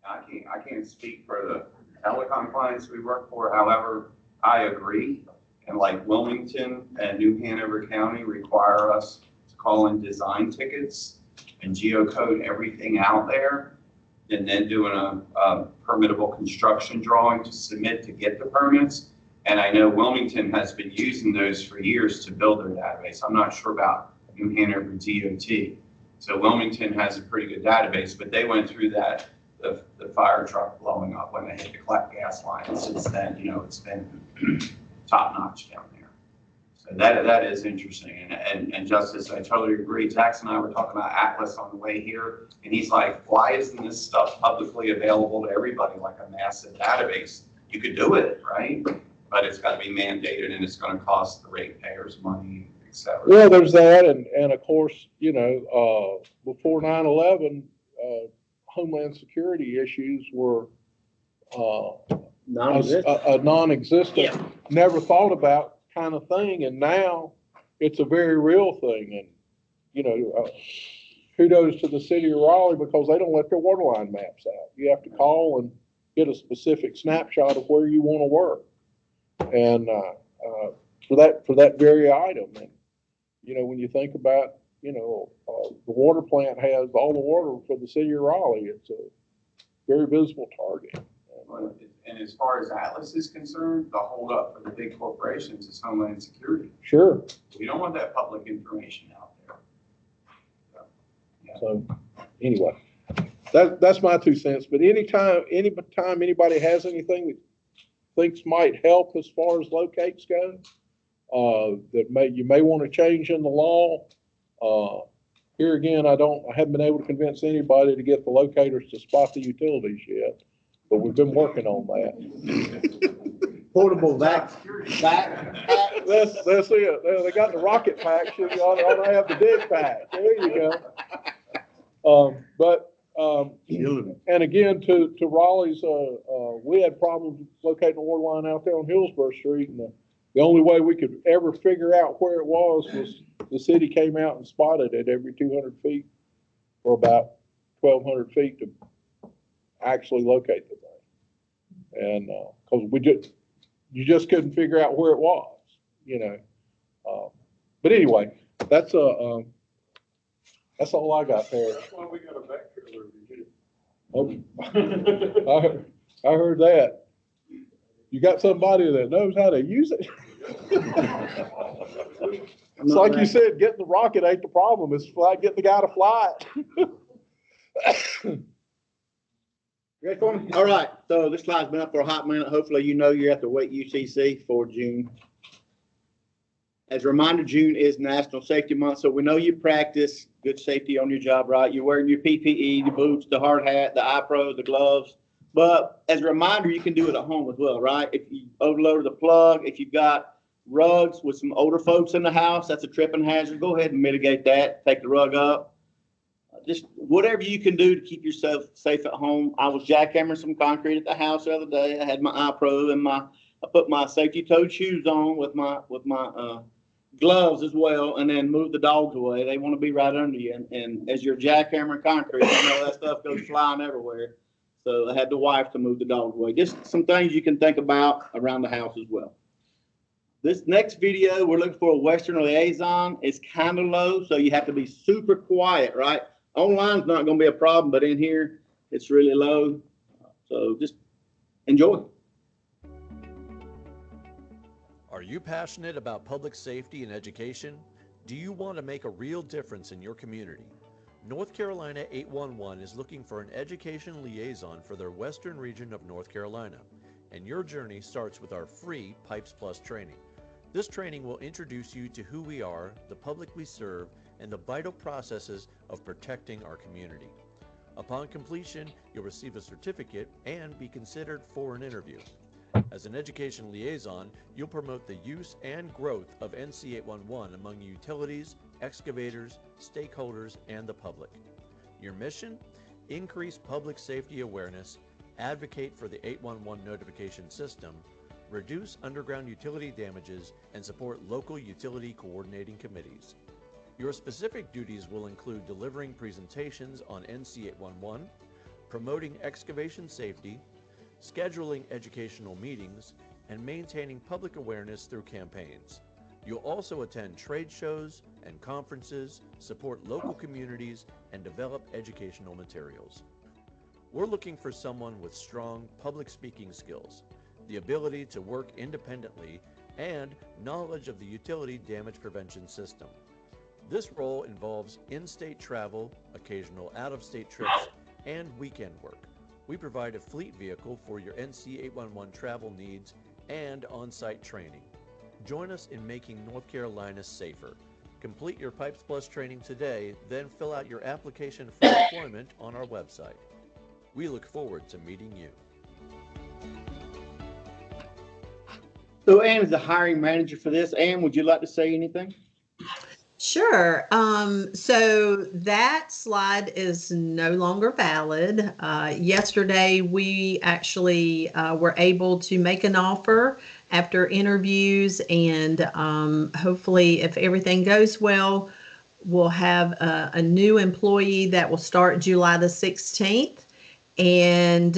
Speaker 13: I can't speak for the telecom clients we work for. However, I agree. And like Wilmington and New Hanover County require us to call in design tickets and geocode everything out there, and then doing a permittable construction drawing to submit to get the permits. And I know Wilmington has been using those for years to build their database. I'm not sure about New Hanover DOT. So Wilmington has a pretty good database, but they went through that, the fire truck blowing up when they hit the gas line. And since then, you know, it's been top notch down there. So that is interesting. And Justice, I totally agree. Jackson and I were talking about Atlas on the way here, and he's like, why isn't this stuff publicly available to everybody like a massive database? You could do it, right? But it's got to be mandated, and it's going to cost the ratepayers money, et cetera.
Speaker 9: Well, there's that, and of course, you know, before 9/11, Homeland Security issues were non-existent,
Speaker 2: Yeah.
Speaker 9: never thought about kind of thing, and now it's a very real thing. And you know, kudos to the city of Raleigh because they don't let their water line maps out. You have to call and get a specific snapshot of where you want to work, and for that very item. And you know, when you think about, you know, the water plant has all the water for the city of Raleigh. It's a very visible target.
Speaker 13: And as far as Atlas is concerned, the holdup for the big corporations is Homeland Security.
Speaker 9: Sure.
Speaker 13: We don't want that public information out there.
Speaker 9: So anyway, that's my 2 cents. But anytime anybody has anything that thinks might help as far as locates go, that you may want to change in the law. Here again, I haven't been able to convince anybody to get the locators to spot the utilities yet, but we've been working on that.
Speaker 2: Portable back.
Speaker 9: That's it. They got the rocket pack. You ought to have the big pack. There you go. And again, to Raleigh's, we had problems locating the water line out there on Hillsborough Street, and the only way we could ever figure out where it was the city came out and spotted it every 200 feet or about 1,200 feet to actually locate the thing. And because you just couldn't figure out where it was, you know. But anyway, that's all I got there.
Speaker 19: That's why we got a backtrailer to
Speaker 9: Oh, I heard that. You got somebody that knows how to use it. It's like you said, getting the rocket ain't the problem. It's like getting the guy to fly it.
Speaker 2: Ready for me? All right. So this slide's been up for a hot minute. Hopefully, you know you have to wait UCC for June. As a reminder, June is National Safety Month, so we know you practice good safety on your job, right? You're wearing your PPE, the boots, the hard hat, the iPro, the gloves. But as a reminder, you can do it at home as well, right? If you overload the plug, if you've got rugs with some older folks in the house, that's a tripping hazard. Go ahead and mitigate that. Take the rug up. Just whatever you can do to keep yourself safe at home. I was jackhammering some concrete at the house the other day. I had my iPro and I put my safety-toed shoes on with my gloves as well, and then move the dogs away. They want to be right under you. And as you're jackhammering concrete, you know that stuff goes flying everywhere. So I had the wife to move the dogs away. Just some things you can think about around the house as well. This next video, we're looking for a Western liaison. It's kind of low, so you have to be super quiet, right? Online's not going to be a problem, but in here, it's really low. So just enjoy.
Speaker 3: Are you passionate about public safety and education? Do you want to make a real difference in your community? North Carolina 811 is looking for an education liaison for their western region of North Carolina, and your journey starts with our free Pipes Plus training. This training will introduce you to who we are, the public we serve, and the vital processes of protecting our community. Upon completion, you'll receive a certificate and be considered for an interview. As an education liaison, you'll promote the use and growth of NC 811 among utilities, excavators, stakeholders, and the public. Your mission? Increase public safety awareness, advocate for the 811 notification system, reduce underground utility damages, and support local utility coordinating committees. Your specific duties will include delivering presentations on NC 811, promoting excavation safety, scheduling educational meetings, and maintaining public awareness through campaigns. You'll also attend trade shows and conferences, support local communities, and develop educational materials. We're looking for someone with strong public speaking skills, the ability to work independently, and knowledge of the utility damage prevention system. This role involves in-state travel, occasional out-of-state trips, and weekend work. We provide a fleet vehicle for your NC 811 travel needs and on-site training. Join us in making North Carolina safer. Complete your Pipes Plus training today, then fill out your application for employment on our website. We look forward to meeting you.
Speaker 2: So Ann is the hiring manager for this. Ann, would you like to say anything?
Speaker 4: Sure. So that slide is no longer valid. Yesterday, we actually were able to make an offer after interviews, and hopefully, if everything goes well, we'll have a new employee that will start July the 16th. And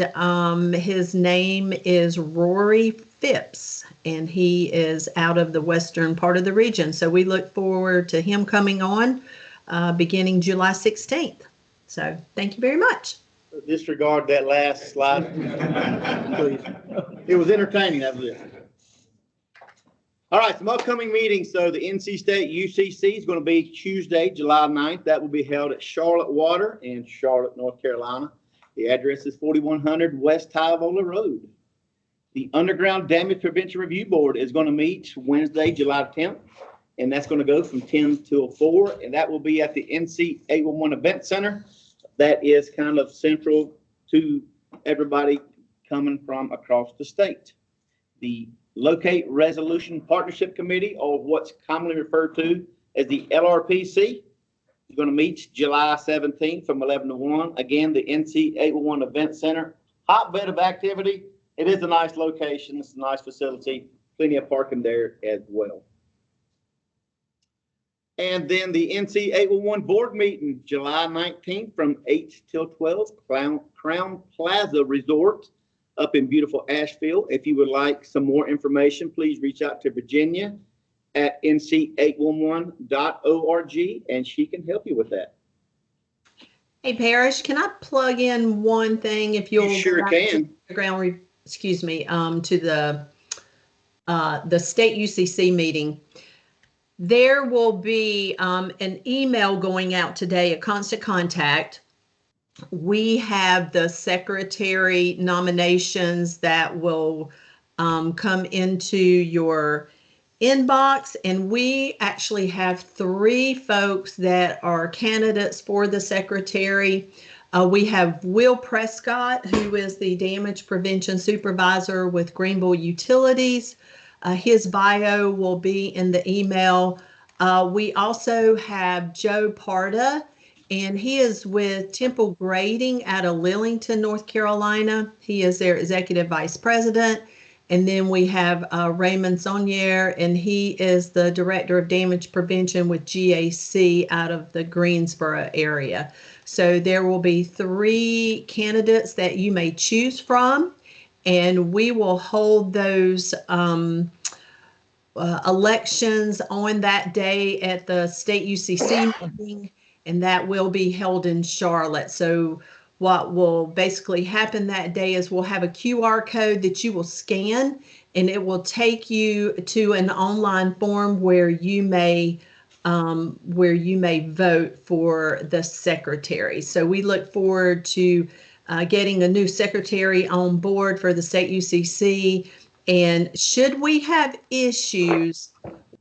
Speaker 4: his name is Rory Phipps, and he is out of the western part of the region. So we look forward to him coming on beginning July 16th. So thank you very much.
Speaker 2: Disregard that last slide, please. It was entertaining, that was it. All right, some upcoming meetings. So the NC State UCC is going to be Tuesday, July 9th. That will be held at Charlotte Water in Charlotte, North Carolina. The address is 4100 West Tyvola Road. The Underground Damage Prevention Review Board is going to meet Wednesday, July 10th, and that's going to go from 10 till 4, and that will be at the NC 811 Event Center. That is kind of central to everybody coming from across the state. The Locate Resolution Partnership Committee, or what's commonly referred to as the LRPC, is going to meet July 17th from 11 to 1. Again, the NC 811 Event Center, hotbed of activity. It is a nice location. It's a nice facility. Plenty of parking there as well. And then the NC 811 board meeting, July 19th from 8 till 12, Crown Plaza Resort up in beautiful Asheville. If you would like some more information, please reach out to Virginia at nc811.org, and she can help you with that.
Speaker 4: Hey, Parrish, can I plug in one thing if you'll?
Speaker 2: You sure can.
Speaker 4: Excuse me, to the state UCC meeting. There will be an email going out today, a constant contact. We have the secretary nominations that will come into your inbox, and we actually have 3 folks that are candidates for the secretary. We have Will Prescott, who is the damage prevention supervisor with Greenville Utilities. His bio will be in the email. We also have Joe Parda, and he is with Temple Grading out of Lillington, North Carolina. He is their executive vice president. And then we have Raymond Saunier, and he is the director of damage prevention with GAC out of the Greensboro area. So there will be 3 candidates that you may choose from, and we will hold those elections on that day at the state UCC meeting, and that will be held in Charlotte. So what will basically happen that day is we'll have a QR code that you will scan, and it will take you to an online form where you may vote for the secretary. So we look forward to getting a new secretary on board for the state UCC. And should we have issues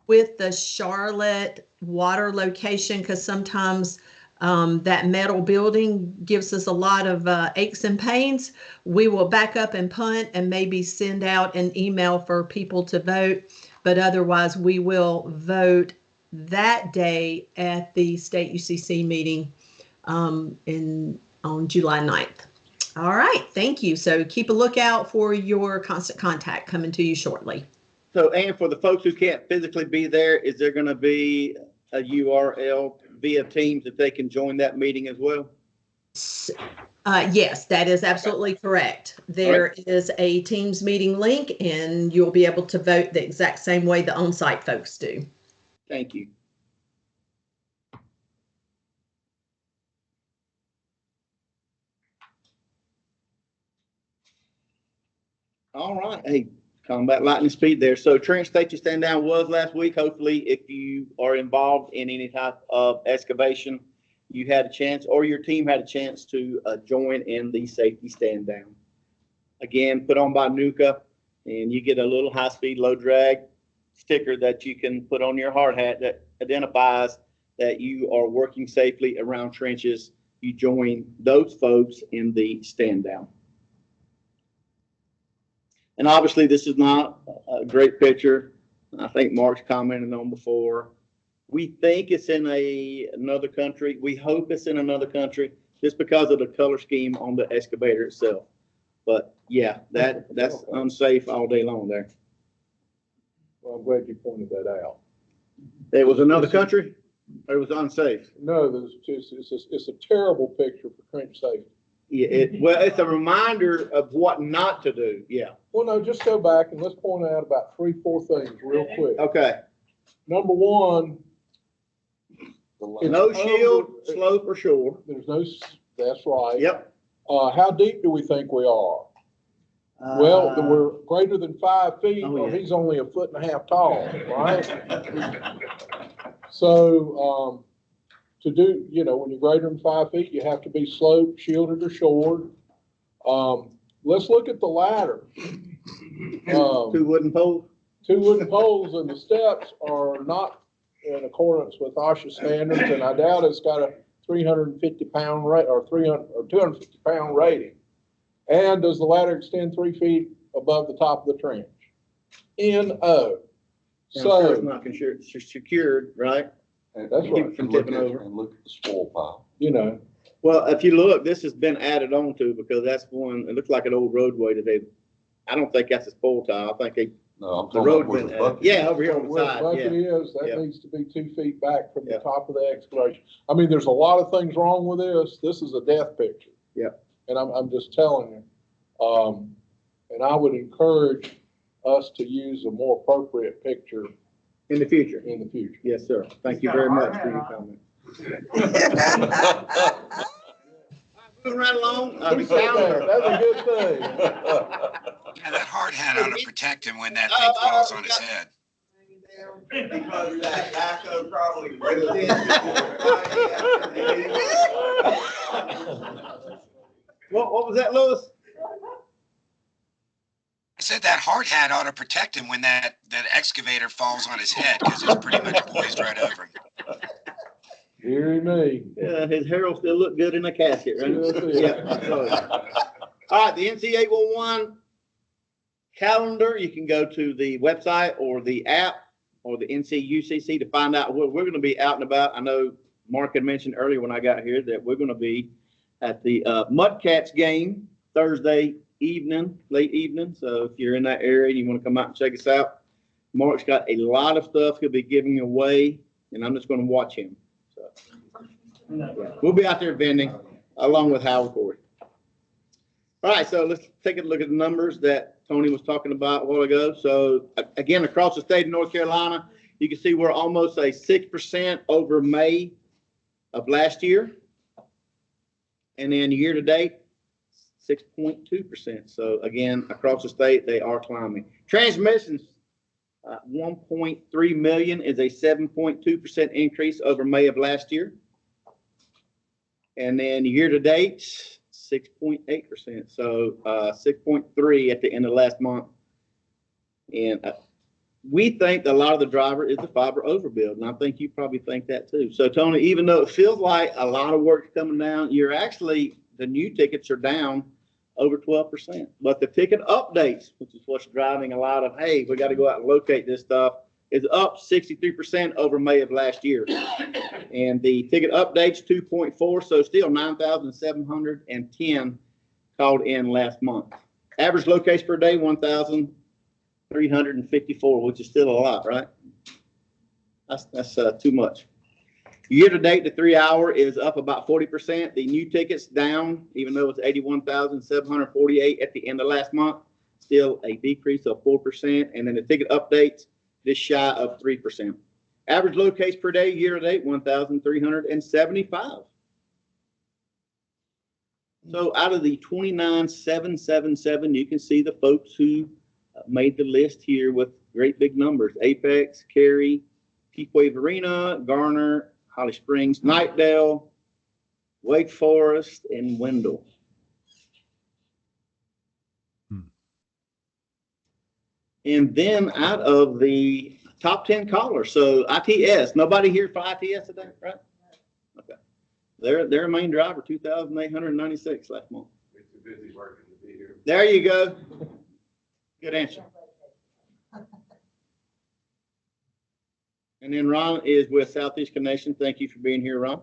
Speaker 4: with the Charlotte water location, because sometimes that metal building gives us a lot of aches and pains. We will back up and punt and maybe send out an email for people to vote, but otherwise we will vote that day at the state UCC meeting on July 9th. All right, thank you. So keep a lookout for your constant contact coming to you shortly.
Speaker 2: So, and for the folks who can't physically be there, is there going to be a URL via Teams that they can join that meeting as well?
Speaker 4: Yes, that is absolutely correct. There is a Teams meeting link, and you'll be able to vote the exact same way the on-site folks do.
Speaker 2: Thank you. All right. Hey, combat lightning speed there. So trench station stand down was last week. Hopefully, if you are involved in any type of excavation, you had a chance, or your team had a chance to join in the safety stand down. Again, put on by NUCA, and you get a little high-speed, low-drag sticker that you can put on your hard hat that identifies that you are working safely around trenches. You join those folks in the stand down. And obviously, this is not a great picture. I think Mark's commented on before. We think it's in another country. We hope it's in another country just because of the color scheme on the excavator itself. But yeah, that's unsafe all day long there.
Speaker 9: Well, I'm glad you pointed that out.
Speaker 2: It was another country? Or it was unsafe?
Speaker 9: No, it's a terrible picture for trench safety.
Speaker 2: Yeah, well, it's a reminder of what not to do. Yeah.
Speaker 9: Well, no, just go back and let's point out about 3-4 things real quick.
Speaker 2: Okay.
Speaker 9: Number one,
Speaker 2: no shield, slope, or shore.
Speaker 9: There's no. That's right.
Speaker 2: Yep.
Speaker 9: How deep do we think we are? Well, we're greater than 5 feet, or he's only 1.5 feet tall, right? So, to do, when you're greater than 5 feet, you have to be sloped, shielded, or shored. Let's look at the ladder.
Speaker 2: 2 wooden poles.
Speaker 9: 2 wooden poles, and the steps are not in accordance with OSHA standards, and I doubt it's got a 350-pound rate or 250-pound rating. And does the ladder extend 3 feet above the top of the trench? No. So
Speaker 2: it's not secured, right?
Speaker 9: That's right.
Speaker 2: From tipping over.
Speaker 10: And look at the spoil pile.
Speaker 2: Well, if you look, this has been added on to because that's one. It looks like an old roadway that I don't think that's a spoil tile. I think
Speaker 10: No, I'm
Speaker 2: the
Speaker 10: talking
Speaker 2: road
Speaker 10: about where
Speaker 2: been
Speaker 10: the
Speaker 2: added.
Speaker 10: bucket
Speaker 2: Yeah,
Speaker 10: is.
Speaker 2: over here on the
Speaker 9: where
Speaker 2: side.
Speaker 9: the bucket
Speaker 2: Yeah.
Speaker 9: is, that
Speaker 2: Yeah.
Speaker 9: needs to be 2 feet back from the top of the excavation. I mean, there's a lot of things wrong with this. This is a death picture.
Speaker 2: Yeah.
Speaker 9: And I'm just telling you. And I would encourage us to use a more appropriate picture
Speaker 2: In the future. Yes, sir. Thank you very much for your comment. Moving right along.
Speaker 9: Who said that? That's a good thing.
Speaker 7: Yeah, that hard hat ought to protect him when that thing falls on his head.
Speaker 1: Because that backhoe probably broke
Speaker 2: What was that, Lewis?
Speaker 7: I said that hard hat ought to protect him when that excavator falls on his head because it's pretty much poised right over him.
Speaker 9: Deary me.
Speaker 2: Yeah, his hair will still look good in a casket, right? Yeah. All right, the NC 811 calendar, you can go to the website or the app or the NC UCC to find out where we're going to be out and about. I know Mark had mentioned earlier when I got here that we're going to be at the Mudcats game Thursday evening, late evening. So if you're in that area and you want to come out and check us out, Mark's got a lot of stuff he'll be giving away, and I'm just going to watch him. So yeah, we'll be out there vending along with Howard Corey. All right, so let's take a look at the numbers that Tony was talking about a while ago. So again, across the state of North Carolina, you can see we're almost a 6% over May of last year. And then year to date, 6.2%. So again, across the state, they are climbing. Transmissions, 1.3 million is a 7.2% increase over May of last year. And then year to date, 6.8%. So 6.3 at the end of last month. And we think a lot of the driver is the fiber overbuild, and I think you probably think that too. So Tony, even though it feels like a lot of work's coming down, the new tickets are down over 12%. But the ticket updates, which is what's driving a lot of, hey, we got to go out and locate this stuff, is up 63% over May of last year. And the ticket updates 2.4, so still 9,710 called in last month. Average locates per day, 1,354, which is still a lot, right? That's too much. Year to date, the 3 hour is up about 40%. The new tickets down, even though it's 81,748 at the end of last month, still a decrease of 4%. And then the ticket updates, just shy of 3%. Average locates per day, year to date, 1,375. So out of the 29,777, you can see the folks who made the list here with great big numbers: Apex, Cary, Peak Wave Arena, Garner, Holly Springs, Knightdale, Wake Forest, and Wendell. And then out of the top 10 callers, so ITS, nobody here for ITS today, right? Okay. Their main driver, 2,896 last month.
Speaker 14: We're too busy working to be here.
Speaker 2: There you go. Good answer. And then Ron is with Southeast Connection. Thank you for being here, Ron.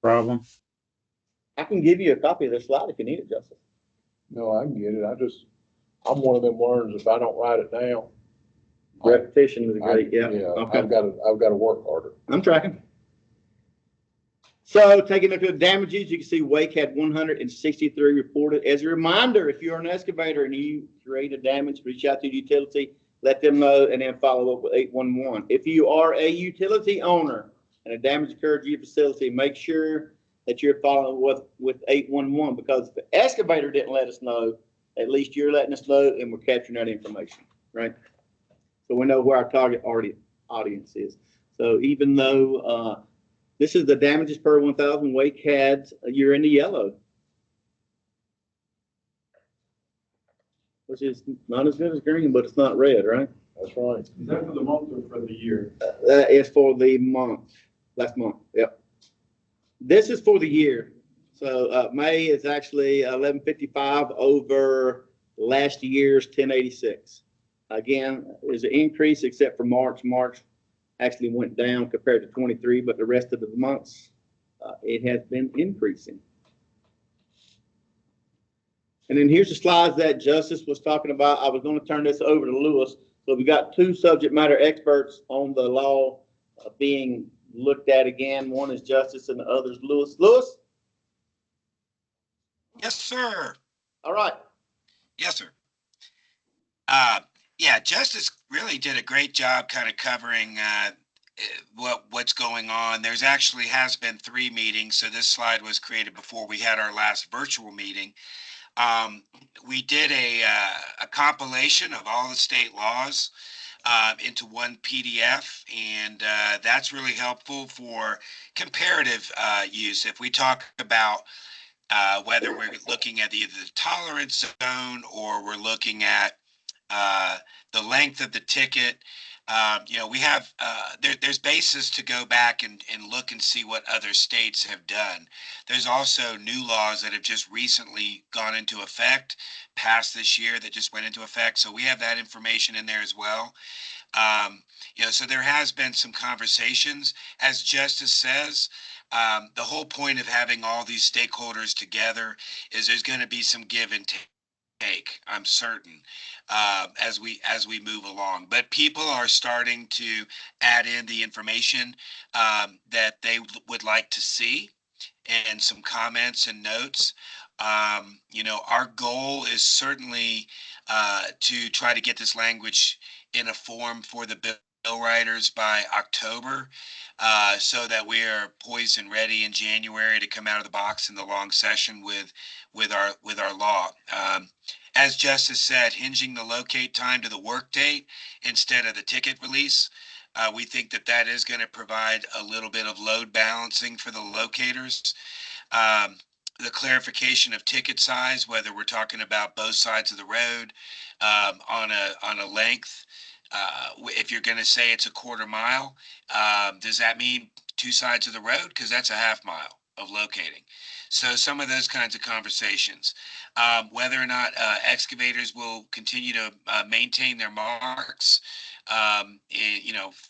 Speaker 8: Problem.
Speaker 2: I can give you a copy of this slide if you need it, Justin.
Speaker 9: No, I can get it. I'm one of them learners, if I don't write it down.
Speaker 2: Repetition is great, yeah. Okay.
Speaker 9: I've got to work harder.
Speaker 2: I'm tracking. So taking a look at the damages, you can see Wake had 163 reported. As a reminder, if you're an excavator and you create a damage, reach out to the utility, let them know, and then follow up with 811. If you are a utility owner and a damage occurred to your facility, make sure that you're following with 811, because if the excavator didn't let us know, at least you're letting us know and we're capturing that information, right? So we know where our target audience is. So even though this is the damages per 1,000, Wake had, you're in the yellow, which is not as good as green, but it's not red, right?
Speaker 9: That's right.
Speaker 19: Is that for the month or for the year?
Speaker 2: That is for the month, last month, yep. This is for the year. So May is actually 1155 over last year's 1086. Again, there's an increase except for March. March actually went down compared to 23, but the rest of the months, it has been increasing. And then here's the slides that Justice was talking about. I was going to turn this over to Lewis. So we got two subject matter experts on the law being looked at again. One is Justice and the other is Lewis. Lewis?
Speaker 7: Yes, sir.
Speaker 2: All right.
Speaker 7: Yes, sir. Yeah, Justice really did a great job kind of covering what's going on. There's actually has been 3 meetings, so this slide was created before we had our last virtual meeting. We did a compilation of all the state laws into one PDF, and that's really helpful for comparative use. If we talk about whether we're looking at either the tolerance zone or we're looking at the length of the ticket, we have there's basis to go back and look and see what other states have done. There's also new laws that have just recently gone into effect, passed this year, that just went into effect. So we have that information in there as well. So there has been some conversations, as Justice says. The whole point of having all these stakeholders together is there's going to be some give and take, I'm certain, as we move along. But people are starting to add in the information that they would like to see, and some comments and notes. Our goal is certainly to try to get this language in a form for the bill writers by October, so that we are poised and ready in January to come out of the box in the long session with our law. As Justice said, hinging the locate time to the work date instead of the ticket release, we think that is going to provide a little bit of load balancing for the locators. the clarification of ticket size, whether we're talking about both sides of the road, on a length. If you're going to say it's a quarter mile, does that mean two sides of the road? Because that's a half mile of locating. So some of those kinds of conversations. Whether or not excavators will continue to maintain their marks,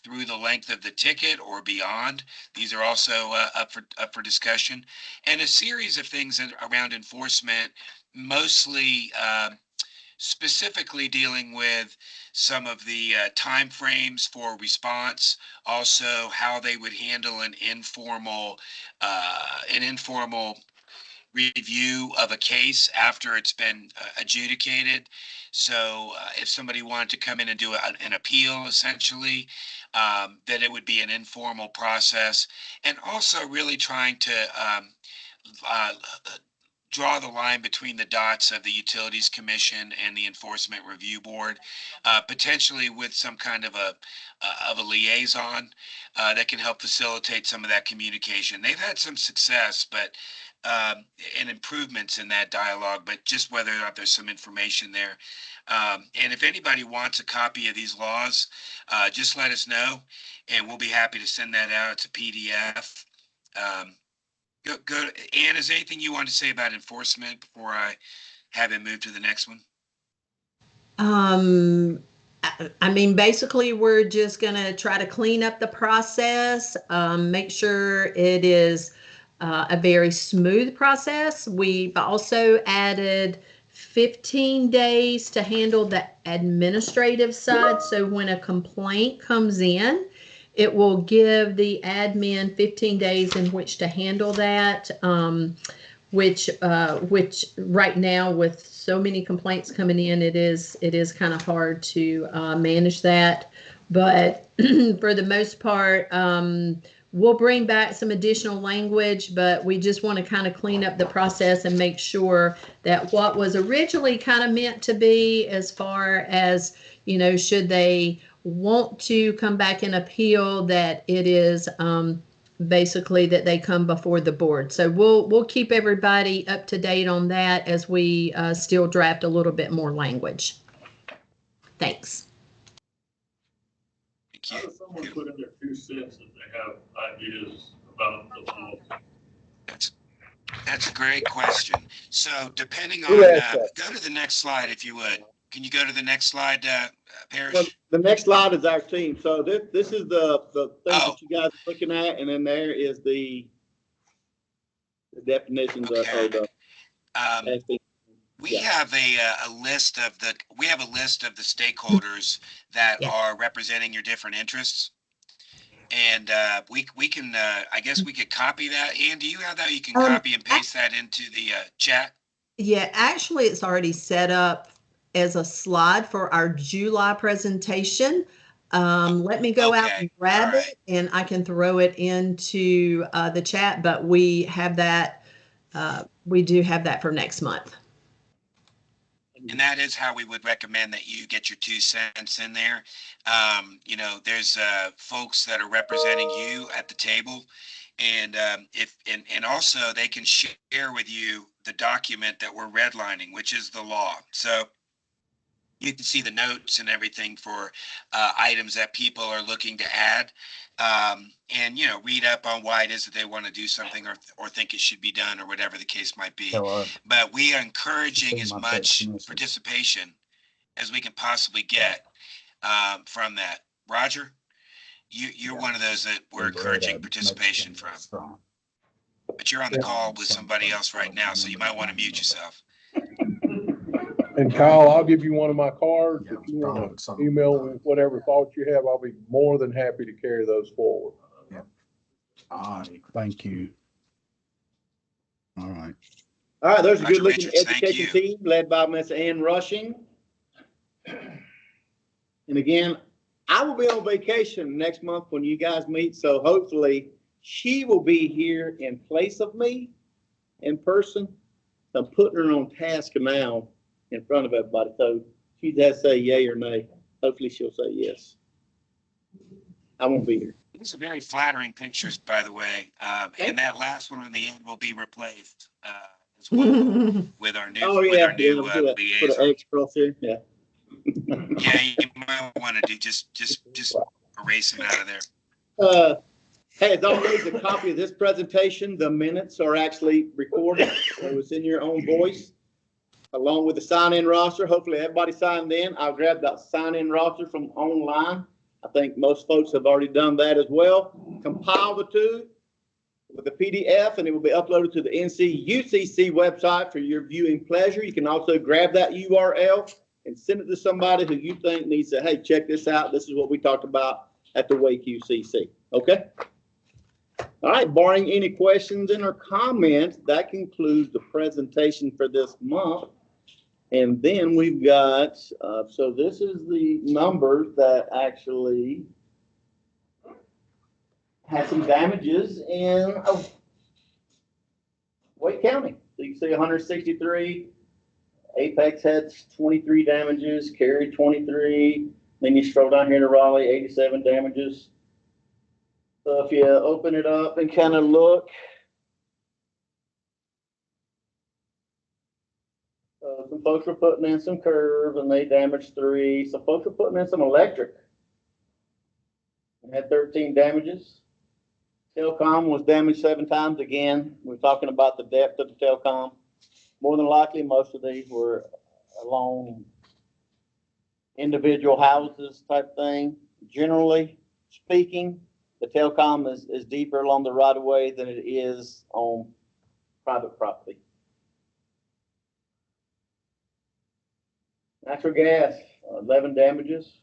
Speaker 7: through the length of the ticket or beyond. These are also up for discussion, and a series of things around enforcement, mostly specifically dealing with some of the time frames for response, also how they would handle an informal review of a case after it's been adjudicated. So if somebody wanted to come in and do an appeal, essentially, that it would be an informal process, and also really trying to draw the line between the dots of the Utilities Commission and the Enforcement Review Board, potentially with some kind of a liaison that can help facilitate some of that communication. They've had some success, but and improvements in that dialogue, but just whether or not there's some information there. And if anybody wants a copy of these laws, just let us know, and we'll be happy to send that out. It's a PDF. Ann, is there anything you want to say about enforcement before I have it move to the next one?
Speaker 4: I mean, basically, we're just going to try to clean up the process, make sure it is a very smooth process. We've also added 15 days to handle the administrative side. So when a complaint comes in, it will give the admin 15 days in which to handle that, which right now with so many complaints coming in, it is kind of hard to manage that. But for the most part, we'll bring back some additional language, but we just want to kind of clean up the process and make sure that what was originally kind of meant to be, as far as, should they want to come back and appeal, that it is basically that they come before the board. So we'll keep everybody up to date on that as we still draft a little bit more language. Thanks.
Speaker 16: How does someone put in their 2 cents if they have ideas about the law?
Speaker 7: That's a great question. So depending on, go to the next slide if you would. Can you go to the next slide, Parrish?
Speaker 2: Well, the next slide is our team. So this is the thing that you guys are looking at, and then there is the definitions of the.
Speaker 7: We have a list of the stakeholders that are representing your different interests, and we can I guess we could copy that. Ann, do you have that? You can copy and paste that into the chat.
Speaker 4: Yeah, actually, it's already set up as a slide for our July presentation. Let me go out and grab it, and I can throw it into the chat, but we have that. We do have that for next month.
Speaker 7: And that is how we would recommend that you get your 2 cents in there. There's folks that are representing you at the table, and and also they can share with you the document that we're redlining, which is the law. So you can see the notes and everything for items that people are looking to add, and read up on why it is that they want to do something or think it should be done, or whatever the case might be. But we are encouraging as much participation as we can possibly get from that. Roger, you're one of those that we're encouraging participation from. But you're on the call with somebody else right now, so you might want to mute yourself.
Speaker 9: And Kyle, I'll give you one of my cards. If you want to email me whatever thoughts you have, I'll be more than happy to carry those forward.
Speaker 8: Yeah. All right. Thank you. All right.
Speaker 2: All right. There's a good looking education team led by Miss Ann Rushing. And again, I will be on vacation next month when you guys meet. So hopefully she will be here in place of me in person. I'm putting her on task now in front of everybody. So she has to say yay or nay. Hopefully she'll say yes. I won't be here.
Speaker 7: These are very flattering pictures, by the way. And that last one on the end will be replaced. as well with our new,
Speaker 2: Oh,
Speaker 7: with
Speaker 2: yeah,
Speaker 7: our new
Speaker 2: put an
Speaker 7: liaison.
Speaker 2: X across here, yeah.
Speaker 7: Yeah, you might want to do, just erase them out of there.
Speaker 2: Hey, as always, a copy of this presentation, the minutes are actually recorded, so it's in your own voice, along with the sign-in roster. Hopefully everybody signed in. I'll grab that sign-in roster from online. I think most folks have already done that as well. Compile the two with a PDF, and it will be uploaded to the UCC website for your viewing pleasure. You can also grab that URL and send it to somebody who you think needs to, hey, check this out. This is what we talked about at the Wake UCC. Okay? All right, barring any questions and or comments, that concludes the presentation for this month. And then we've got, so this is the numbers that actually had some damages in Wake County. So you can see 163, Apex had 23 damages, Cary 23, then you scroll down here to Raleigh, 87 damages. So if you open it up and kind of look, some folks were putting in some curve and they damaged 3. Some folks were putting in some electric and had 13 damages. Telecom was damaged 7 times again. We're talking about the depth of the telecom. More than likely, most of these were along individual houses type thing. Generally speaking, the telecom is deeper along the right of way than it is on private property. Natural gas, 11 damages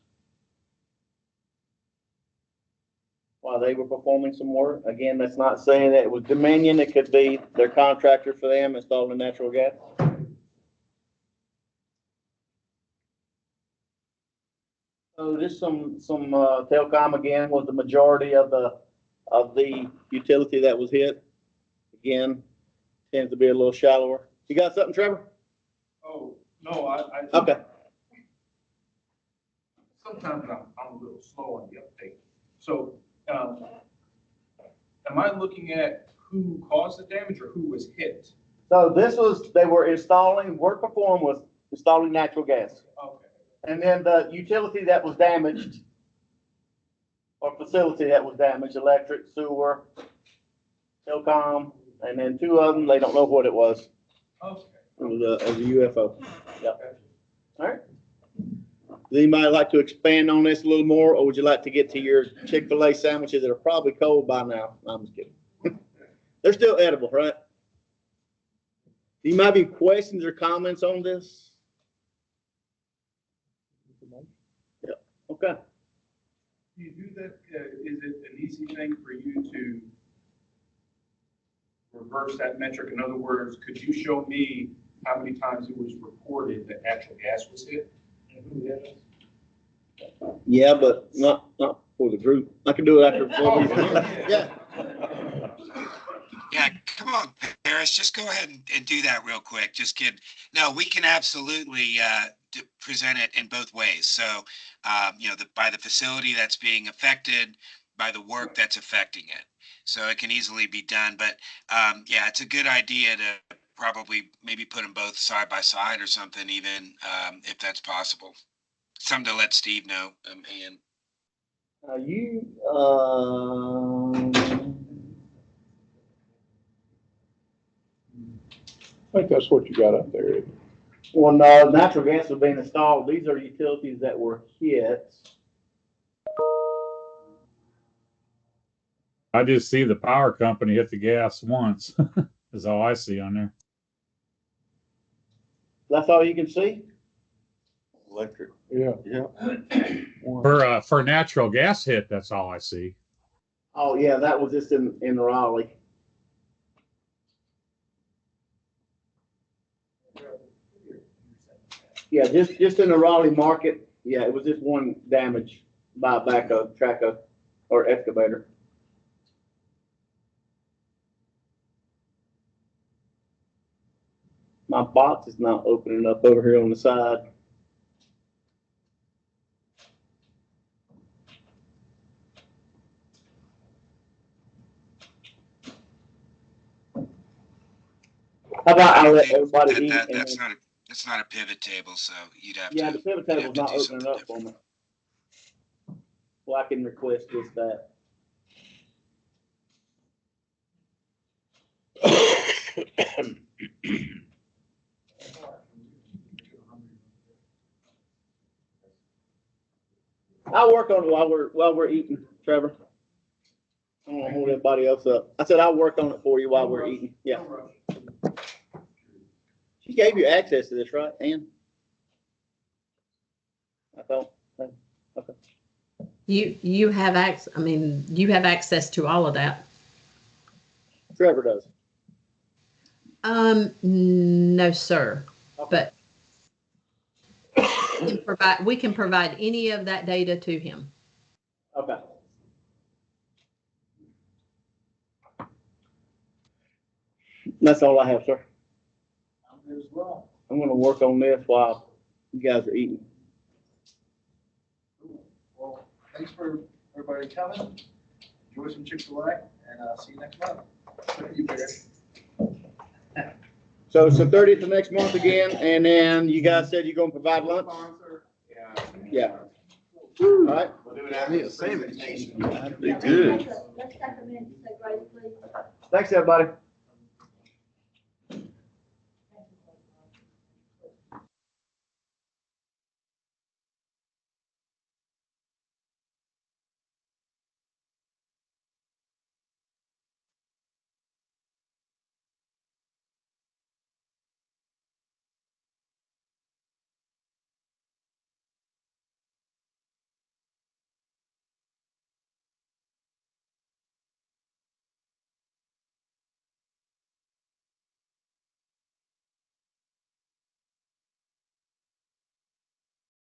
Speaker 2: while they were performing some work. Again, that's not saying that it was Dominion. It could be their contractor for them installing natural gas. So just some telecom again was the majority of the utility that was hit. Again, tends to be a little shallower. You got something, Trevor?
Speaker 19: Oh, no, I
Speaker 2: Okay.
Speaker 19: Sometimes I'm a little slow on the uptake. So, am I looking at who caused the damage or who was hit?
Speaker 2: So this was, they were installing, work performed was installing natural gas.
Speaker 19: Okay.
Speaker 2: And then the utility that was damaged, or facility that was damaged, electric, sewer, telecom, and then 2 of them, they don't know what it was.
Speaker 19: Okay.
Speaker 2: It was a UFO. Yep. All right. Does anybody like to expand on this a little more, or would you like to get to your Chick-fil-A sandwiches that are probably cold by now? No, I'm just kidding. They're still edible, right? Do you might have any questions or comments on this? Yeah. Okay.
Speaker 19: Do you do that? Is it an easy thing for you to reverse that metric? In other words, could you show me how many times it was reported that natural gas was hit? And who hit it?
Speaker 2: Yeah, but not for the group. I can do it after. Yeah.
Speaker 7: Yeah, come on, Paris, just go ahead and do that real quick. Just kidding. No, we can absolutely present it in both ways. So, you know, by the facility that's being affected, by the work that's affecting it. So it can easily be done. But yeah, it's a good idea to probably maybe put them both side by side or something, even if that's possible. Something to let Steve know. And
Speaker 9: I think that's what you got up there.
Speaker 2: Well, no, natural gas was being installed. These are utilities that were hit.
Speaker 5: I just see the power company hit the gas once. Is all I see on there.
Speaker 2: That's all you can see?
Speaker 10: Electric.
Speaker 9: Yeah.
Speaker 10: Yeah.
Speaker 5: For natural gas hit, that's all I see.
Speaker 2: Oh, yeah, that was just in Raleigh. Yeah, just in the Raleigh market. Yeah, it was just one damage by a backhoe, trackhoe, or excavator. My box is not opening up over here on the side. How about I let everybody eat?
Speaker 7: That,
Speaker 2: and
Speaker 7: that's
Speaker 2: then-
Speaker 7: not a, that's not a pivot table, so you'd have
Speaker 2: Yeah,
Speaker 7: to.
Speaker 2: the pivot
Speaker 7: you'd
Speaker 2: table's
Speaker 7: have to
Speaker 2: not
Speaker 7: do
Speaker 2: opening
Speaker 7: something
Speaker 2: up for me. Well, I can request just that. I'll work on it while we're eating, Trevor. I don't want to hold everybody else up. I said I'll work on it for you while we're eating. Yeah. She gave you access to this, right, Ann? I thought. Okay.
Speaker 4: You have you have access to all of that.
Speaker 2: Trevor does.
Speaker 4: No, sir.
Speaker 2: Okay.
Speaker 4: But we can provide any of that data to him.
Speaker 2: Okay. That's all I have, sir.
Speaker 17: I'm good as well.
Speaker 2: I'm gonna work on this while you guys are eating.
Speaker 19: Well, thanks for everybody coming. Enjoy some Chick-fil-A and see you next month. You better.
Speaker 2: So it's the 30th of next month again, and then you guys said you're gonna provide lunch? Yeah. All right.
Speaker 13: We'll do it after the presentation.
Speaker 10: Be good.
Speaker 21: Let's take a minute to say grace, please.
Speaker 2: Thanks, everybody.